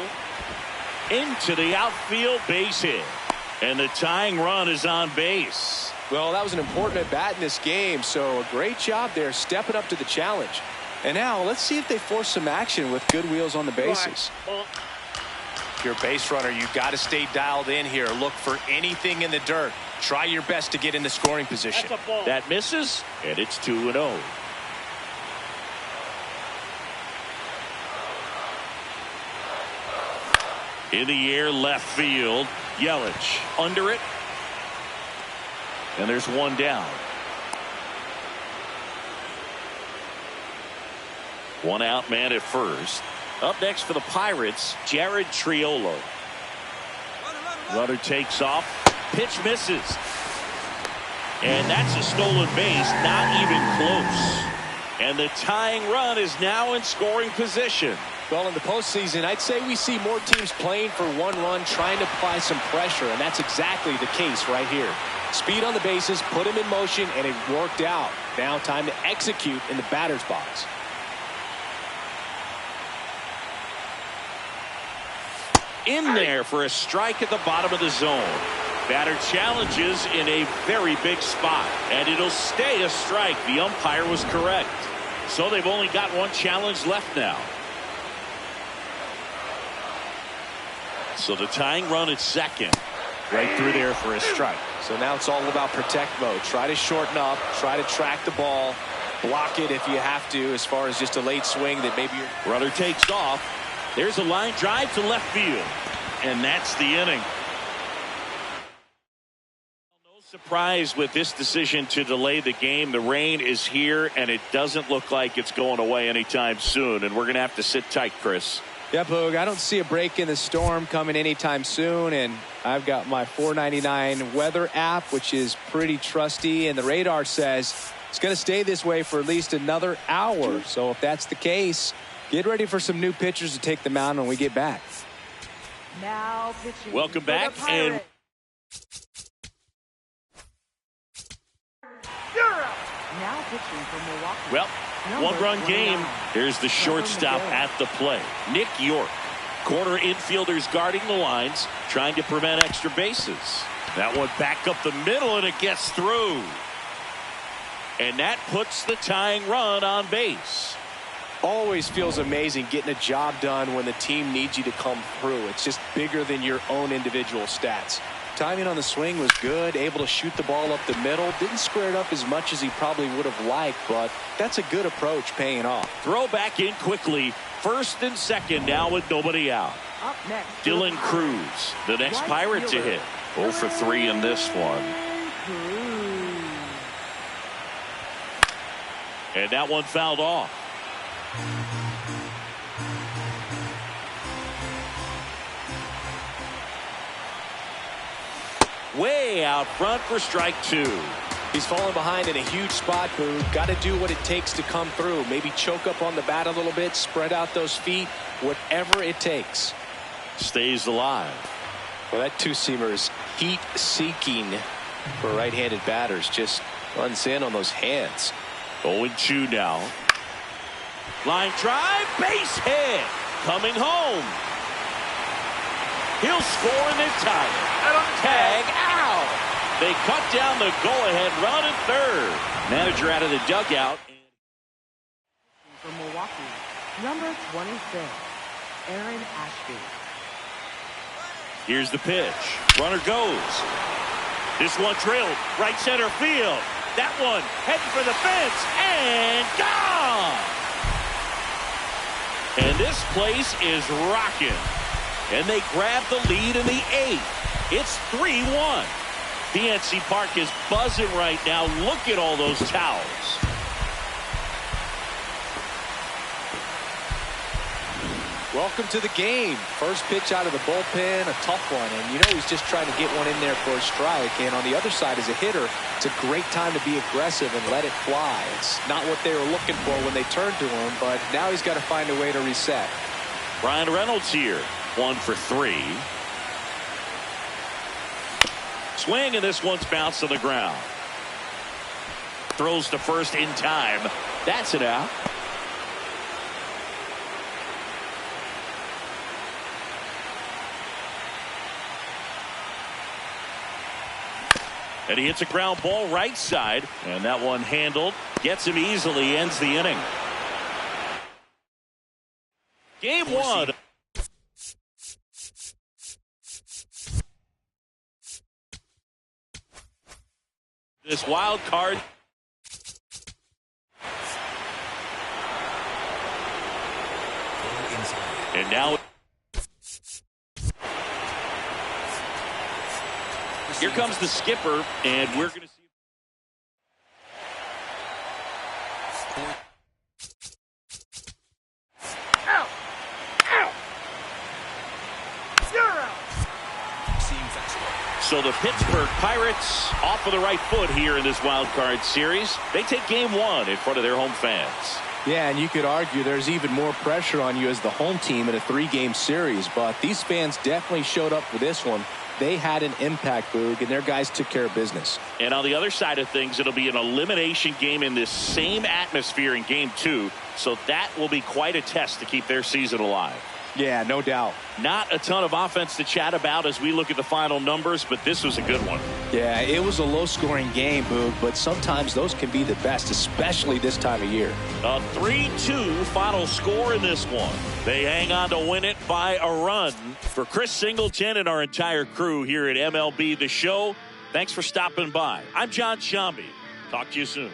into the outfield, base hit. And the tying run is on base. Well, that was an important at bat in this game, so a great job there stepping up to the challenge. And now let's see if they force some action with good wheels on the bases. If you're a base runner, you've got to stay dialed in here. Look for anything in the dirt. Try your best to get in the scoring position. That's a ball. That misses, and it's 2-0. In the air, left field. Yelich under it. And there's one down. One out man at first. Up next for the Pirates, Jared Triolo. Runner takes off. Pitch misses. And that's a stolen base, not even close. And the tying run is now in scoring position. Well, in the postseason, I'd say we see more teams playing for one run, trying to apply some pressure, and that's exactly the case right here. Speed on the bases, put him in motion, and it worked out. Now time to execute in the batter's box. In there for a strike at the bottom of the zone. Batter challenges in a very big spot, and it'll stay a strike. The umpire was correct. So they've only got one challenge left now. So the tying run at second. Right through there for a strike. So now it's all about protect mode. Try to shorten up, try to track the ball, block it if you have to, as far as just a late swing that maybe you're... Runner takes off. There's a line drive to left field. And that's the inning. No surprise with this decision to delay the game. The rain is here, and it doesn't look like it's going away anytime soon. And we're going to have to sit tight, Chris. Yeah, Boog, I don't see a break in the storm coming anytime soon, and I've got my 499 weather app, which is pretty trusty, and the radar says It's going to stay this way for at least another hour. So if that's the case, get ready for some new pitchers to take the mound when we get back. Now pitching. Welcome for back, the and now pitching for Milwaukee. well, Number one-run game. 29. Here's the shortstop Miguel. at the plate. Nick York. Corner infielders guarding the lines, trying to prevent extra bases. That one back up the middle, and it gets through. And that puts the tying run on base. Always feels amazing getting a job done when the team needs you to come through. It's just bigger than your own individual stats. Timing on the swing was good, able to shoot the ball up the middle. Didn't square it up as much as he probably would have liked, but that's a good approach paying off. Throw back in quickly. First and second now with nobody out. Up next. Dylan Cruz, the next Right Pirate to fielder. hit. 0 for 3 in this one. Cruz. And that one fouled off. Way out front for strike 2. He's falling behind in a huge spot, Boo. Got to do what it takes to come through. Maybe choke up on the bat a little bit, spread out those feet, whatever it takes. Stays alive. Well, that two-seamer is heat-seeking for right-handed batters. Just runs in on those hands. 0-2 now. Line drive, base hit. Coming home. He'll score and then tie it. Tag out. They cut down the go-ahead run at third. Manager out of the dugout. From Milwaukee, number 26, Aaron Ashby. Here's the pitch. Runner goes. This one drilled right center field. That one heading for the fence and gone. And this place is rocking. And they grab the lead in the 8th. It's 3-1. PNC Park is buzzing right now. Look at all those towels. Welcome to the game. First pitch out of the bullpen, a tough one. And you know he's just trying to get one in there for a strike. And on the other side, as a hitter, it's a great time to be aggressive and let it fly. It's not what they were looking for when they turned to him, but now he's got to find a way to reset. Ryan Reynolds here. 1 for 3. Swing, and this one's bounced on the ground. Throws to first in time. That's it out. And he hits a ground ball right side. And that one handled. Gets him easily. Ends the inning. Game 1. This wild card. And now here comes the skipper, and we're going to see. Out! Out! You're out! Seeing fastball. So the Pittsburgh Pirates off of the right foot here in this wild card series. They take game 1 in front of their home fans. Yeah, and you could argue there's even more pressure on you as the home team in a 3-game series, but these fans definitely showed up for this one. They had an impact, Boog, and their guys took care of business. And on the other side of things, it'll be an elimination game in this same atmosphere in game 2, so that will be quite a test to keep their season alive. Yeah, no doubt. Not a ton of offense to chat about as we look at the final numbers, but this was a good one. Yeah, it was a low-scoring game, Boog, but sometimes those can be the best, especially this time of year. A 3-2 final score in this one. They hang on to win it by a run. For Chris Singleton and our entire crew here at MLB The Show, thanks for stopping by. I'm John Shambi. Talk to you soon.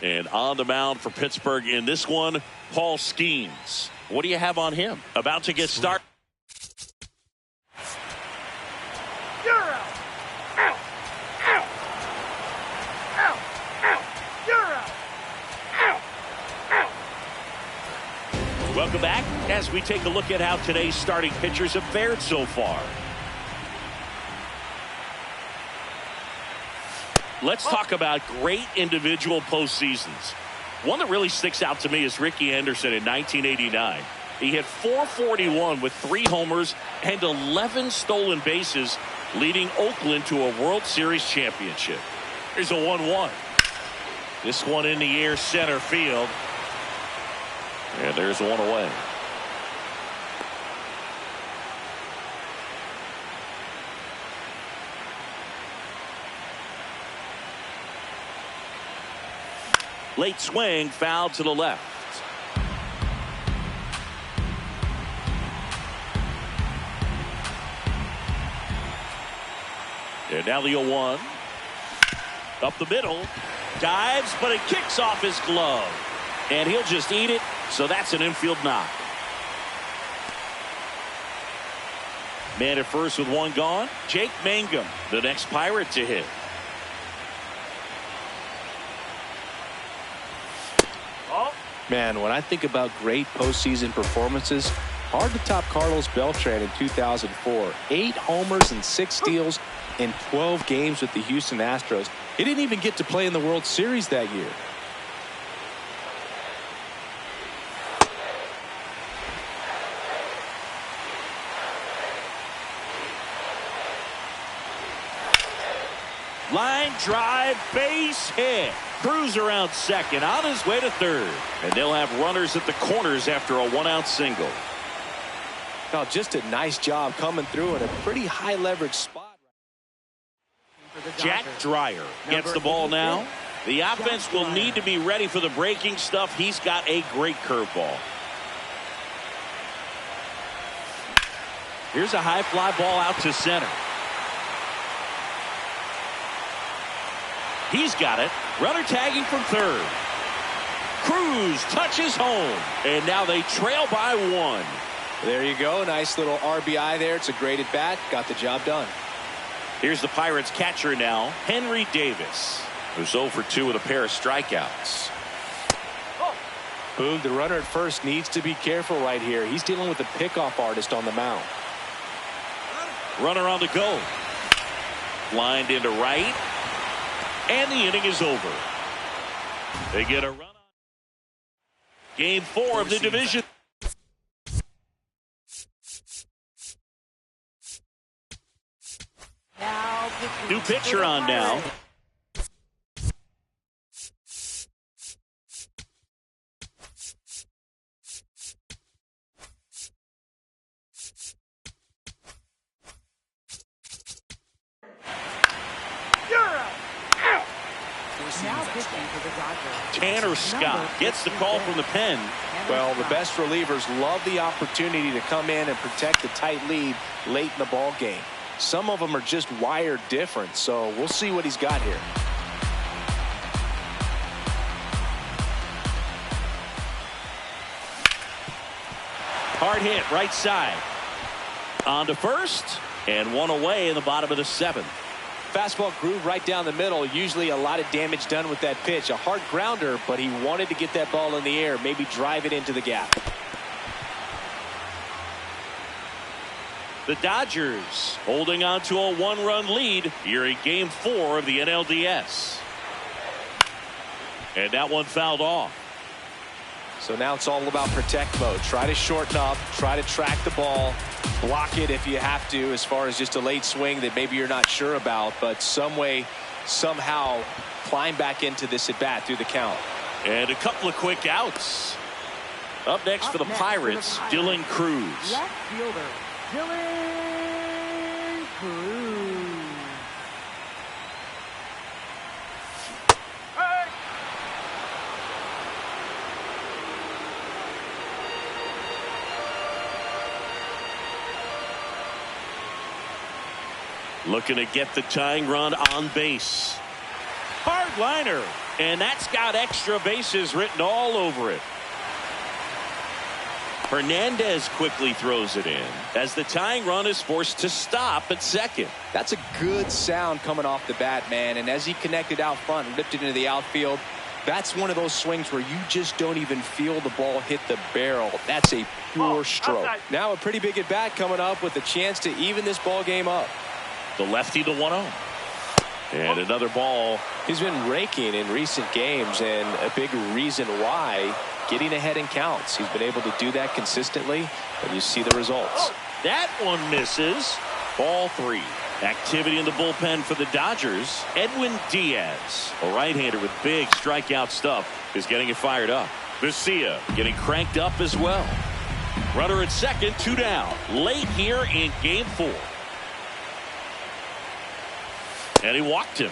And on the mound for Pittsburgh in this one, Paul Skeens. What do you have on him? About to get started. You're out. Out. Out. Out. Out. You're out. Out. Out. Welcome back as we take a look at how today's starting pitchers have fared so far. Let's talk about great individual postseasons. One that really sticks out to me is Ricky Henderson in 1989. He hit .441 with 3 homers and 11 stolen bases, leading Oakland to a World Series championship. Here's a 1-1. This one in the air, center field. And there's one away. Late swing, foul to the left. And now the 0-1. Up the middle. Dives, but it kicks off his glove. And he'll just eat it, so that's an infield knock. Man at first with 1 gone. Jake Mangum, the next Pirate to hit. Man, when I think about great postseason performances, hard to top Carlos Beltran in 2004. 8 homers and 6 steals in 12 games with the Houston Astros. He didn't even get to play in the World Series that year. Line drive, base hit. Cruz around second, on his way to third. And they'll have runners at the corners after a 1-out single. Oh, just a nice job coming through in a pretty high leverage spot. Jack Dreyer gets the ball now. The offense will need to be ready for the breaking stuff. He's got a great curveball. Here's a high fly ball out to center. He's got it. Runner tagging from third. Cruz touches home. And now they trail by 1. There you go. Nice little RBI there. It's a great at bat. Got the job done. Here's the Pirates catcher now, Henry Davis, who's 0 for 2 with a pair of strikeouts. Boog, the runner at first needs to be careful right here. He's dealing with a pickoff artist on the mound. Runner on the go. Lined into right. And the inning is over. They get a run on. Game 4 of the division. New pitcher on now. Tanner Scott gets the call from the pen. Well, the best relievers love the opportunity to come in and protect the tight lead late in the ball game. Some of them are just wired different, so we'll see what he's got here. Hard hit right side. On to first, and 1 away in the bottom of the 7th. Fastball groove right down the middle. Usually a lot of damage done with that pitch. A hard grounder, but he wanted to get that ball in the air, maybe drive it into the gap. The Dodgers holding on to a 1-run lead here in Game 4 of the NLDS. And that one fouled off. So now it's all about protect mode. Try to shorten up, try to track the ball, block it if you have to, as far as just a late swing that maybe you're not sure about, but some way, somehow climb back into this at bat through the count. And a couple of quick outs. Up next for the Pirates, Dylan Cruz. Left fielder, Dylan Cruz. Looking to get the tying run on base. Hard big liner, and that's got extra bases written all over it. Hernandez quickly throws it in as the tying run is forced to stop at second. That's a good sound coming off the bat, man. And as he connected out front and ripped it into the outfield, that's one of those swings where you just don't even feel the ball hit the barrel. That's a pure stroke. Now a pretty big at bat coming up with a chance to even this ball game up. The lefty to 1-0. And another ball. He's been raking in recent games, and a big reason why, getting ahead in counts. He's been able to do that consistently, and you see the results. That one misses. Ball 3. Activity in the bullpen for the Dodgers. Edwin Diaz, a right-hander with big strikeout stuff, is getting it fired up. Vesia getting cranked up as well. Runner at second, 2 down. Late here in game 4. And he walked him.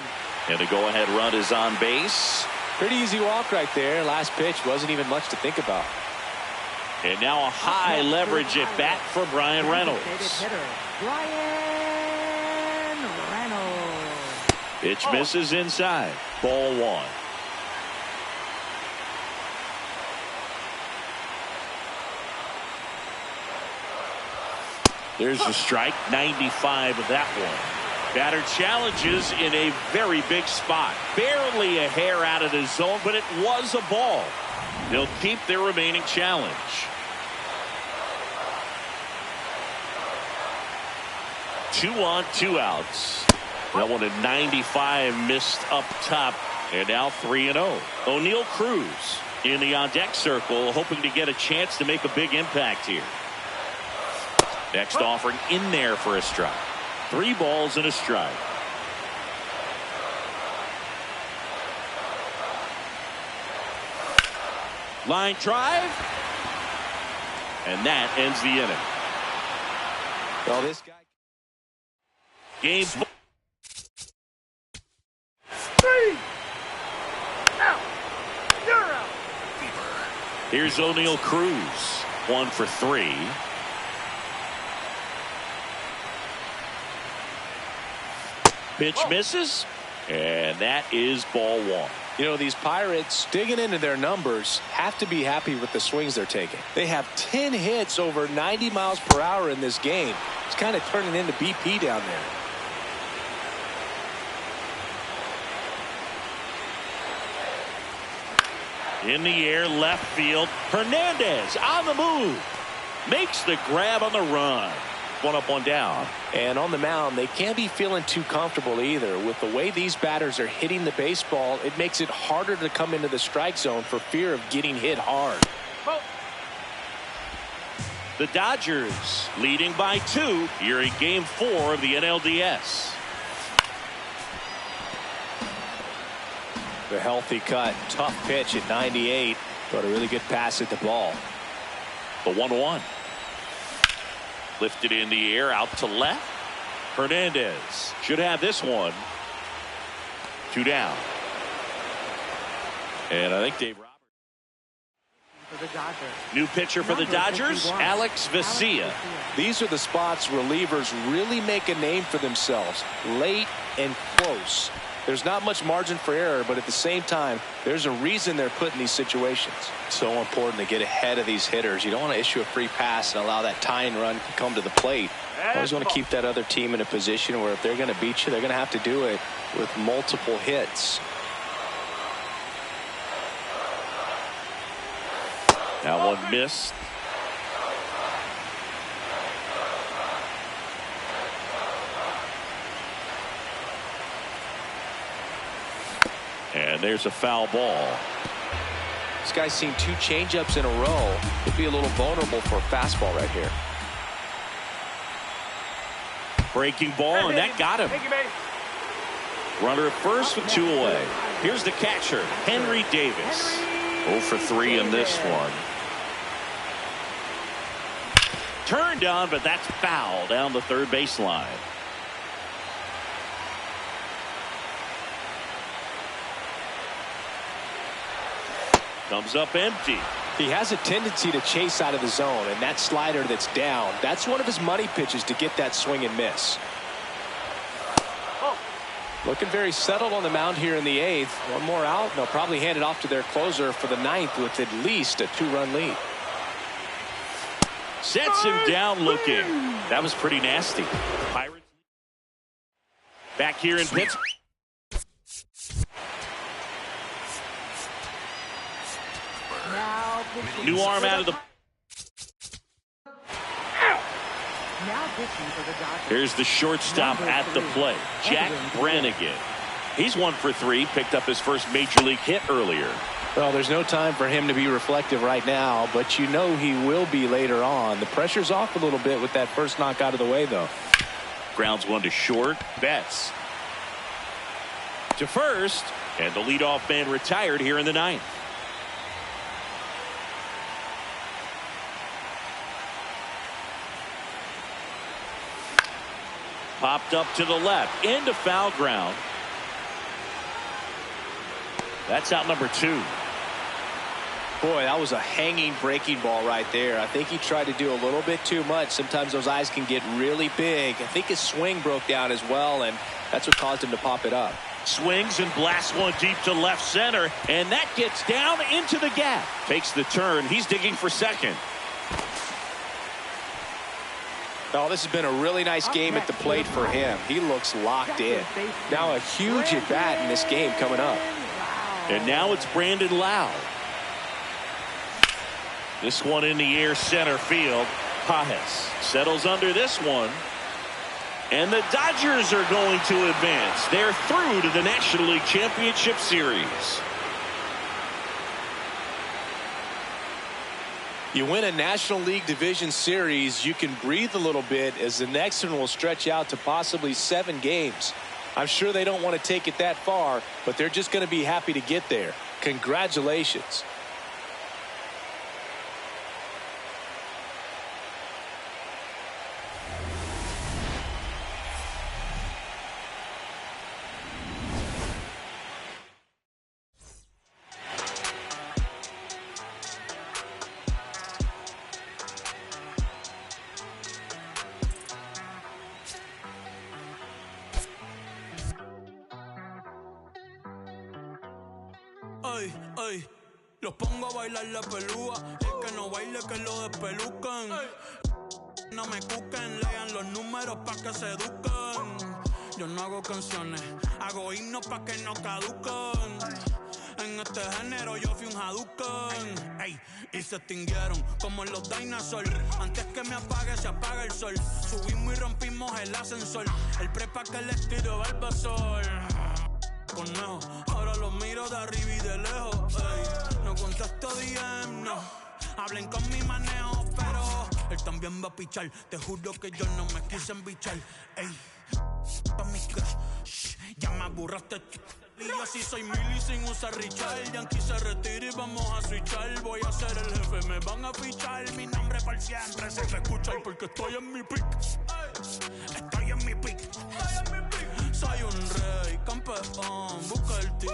And the go-ahead run is on base. Pretty easy walk right there. Last pitch wasn't even much to think about. And now a high leverage at bat for Brian Reynolds. Pitch misses inside. Ball 1. There's a strike. 95 of that one. Batter challenges in a very big spot. Barely a hair out of the zone, but it was a ball. They'll keep their remaining challenge. Two on, 2 outs. That one at 95 missed up top, and now 3-0. O'Neal Cruz in the on-deck circle, hoping to get a chance to make a big impact here. Next offering in there for a strike. 3 balls and a strike. Line drive, and that ends the inning. Well, this guy. Game 3 out. You're out. Here's O'Neal Cruz, 1 for 3. Pitch misses, and that is ball 1. You know, these Pirates, digging into their numbers, have to be happy with the swings they're taking. They have 10 hits over 90 miles per hour in this game. It's kind of turning into BP down there. In the air, left field. Hernandez on the move. Makes the grab on the run. 1 up, 1 down. And on the mound, they can't be feeling too comfortable either. With the way these batters are hitting the baseball, it makes it harder to come into the strike zone for fear of getting hit hard. The Dodgers leading by 2 here in game 4 of the NLDS. The healthy cut, tough pitch at 98, but a really good pass at the ball. The 1-1. Lifted in the air, out to left. Hernandez should have this one. 2 down. And I think Dave Roberts. New pitcher for the Dodgers, Alex Vesia. These are the spots relievers really make a name for themselves. Late and close. There's not much margin for error, but at the same time, there's a reason they're put in these situations. So important to get ahead of these hitters. You don't want to issue a free pass and allow that tying run to come to the plate. You always want to keep that other team in a position where if they're going to beat you, they're going to have to do it with multiple hits. That one missed. And there's a foul ball. This guy's seen 2 changeups in a row. Could be a little vulnerable for a fastball right here. Breaking ball, and that got him. Runner at first with 2 away. Here's the catcher, Henry Davis. 0 for 3 in this one. Turned on, but that's foul down the third baseline. Comes up empty. He has a tendency to chase out of the zone, and that slider that's down, that's one of his money pitches to get that swing and miss. Looking very settled on the mound here in the 8th. One more out, and they'll probably hand it off to their closer for the 9th with at least a 2-run lead. Sets him down looking. That was pretty nasty. Pirates back here in Pittsburgh. Now pitching New arm for out of the. Now pitching for the Dodgers. Here's the shortstop Number at the 3, plate, Jack Brannigan. He's 1 for 3, picked up his first major league hit earlier. Well, there's no time for him to be reflective right now, but you know he will be later on. The pressure's off a little bit with that first knock out of the way, though. Grounds 1 to short. Betts to first, and the leadoff man retired here in the 9th. Popped up to the left into foul ground. That's out number 2. Boy, that was a hanging breaking ball right there. I think he tried to do a little bit too much. Sometimes those eyes can get really big. I think his swing broke down as well, and that's what caused him to pop it up. Swings and blasts one deep to left center, and that gets down into the gap. Takes the turn. He's digging for second. Oh, this has been a really nice game at the plate for him. He looks locked in. Now a huge at bat in this game coming up. And now it's Brandon Lowe. This one in the air center field. Pages settles under this one. And the Dodgers are going to advance. They're through to the National League Championship Series. You win a National League Division Series, you can breathe a little bit as the next one will stretch out to possibly 7 games. I'm sure they don't want to take it that far, but they're just going to be happy to get there. Congratulations. Ay, ay, los pongo a bailar la pelúa. El que no baile que lo despelucan. No me cuquen, lean los números pa' que se eduquen. Yo no hago canciones, hago himnos pa' que no caduquen. En este género yo fui un Hadouken. Ey, y se extinguieron como los dinosaurs. Antes que me apague se apaga el sol. Subimos y rompimos el ascensor. El prepa que les tiro Barbasol. Conejo, ahora los miro de arriba y de lejos. Ey, no contesto DM, no. Hablen con mi manejo, pero él también va a pichar. Te juro que yo no me quise embichar. Ey, pa' mi crush, ya me aburraste. Y yo sí soy Milly sin usar Richard. Yankee se retira y vamos a switchar. Voy a ser el jefe, me van a fichar. Mi nombre por siempre se va a escuchar porque estoy en mi pick. Estoy en mi pick. Soy un rey, campeón, busca el ti.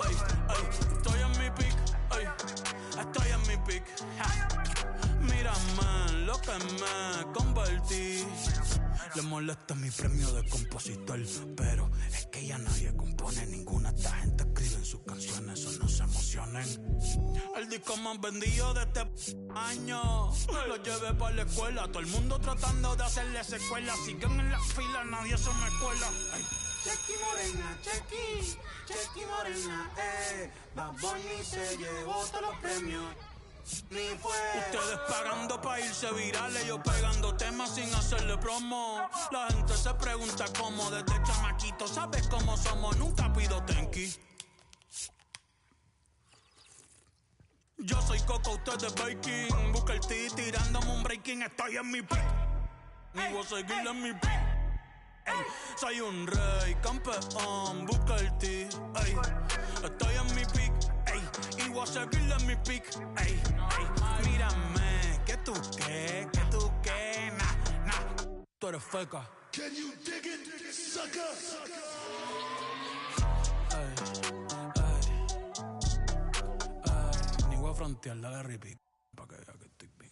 Ay, ay, estoy en mi pick. Ay, estoy en mi pick. Mírame lo que me convertí. Le molesta mi premio de compositor, pero es que ya nadie compone ninguna. Esta gente escribe en sus canciones, eso no se emocionen. El disco más vendido de este año lo llevé para la escuela. Todo el mundo tratando de hacerle secuela. Siguen en la fila, nadie se me cuela. Ay. Chequi Morena, Chequi, Chequi Morena, Bad Bunny se llevó todos los premios. Ustedes pagando pa' irse virales, yo pegando temas sin hacerle promo. La gente se pregunta cómo, desde chamaquito, ¿sabes cómo somos? Nunca pido tenki. Yo soy Coco, ustedes baking. Busca el T tirándome un breaking, estoy en mi pick. Y voy a seguir en mi pick. Ey, soy un rey, campeón, busca el T. Ey, estoy en mi pick. Ey, y voy a seguir en mi pick. Ey, ey, mírame, que tú qué, nah. Tú eres feca. Can you dig it, sucker? Ni voy a frontear la de Ripic, pa' que vea que estoy bien.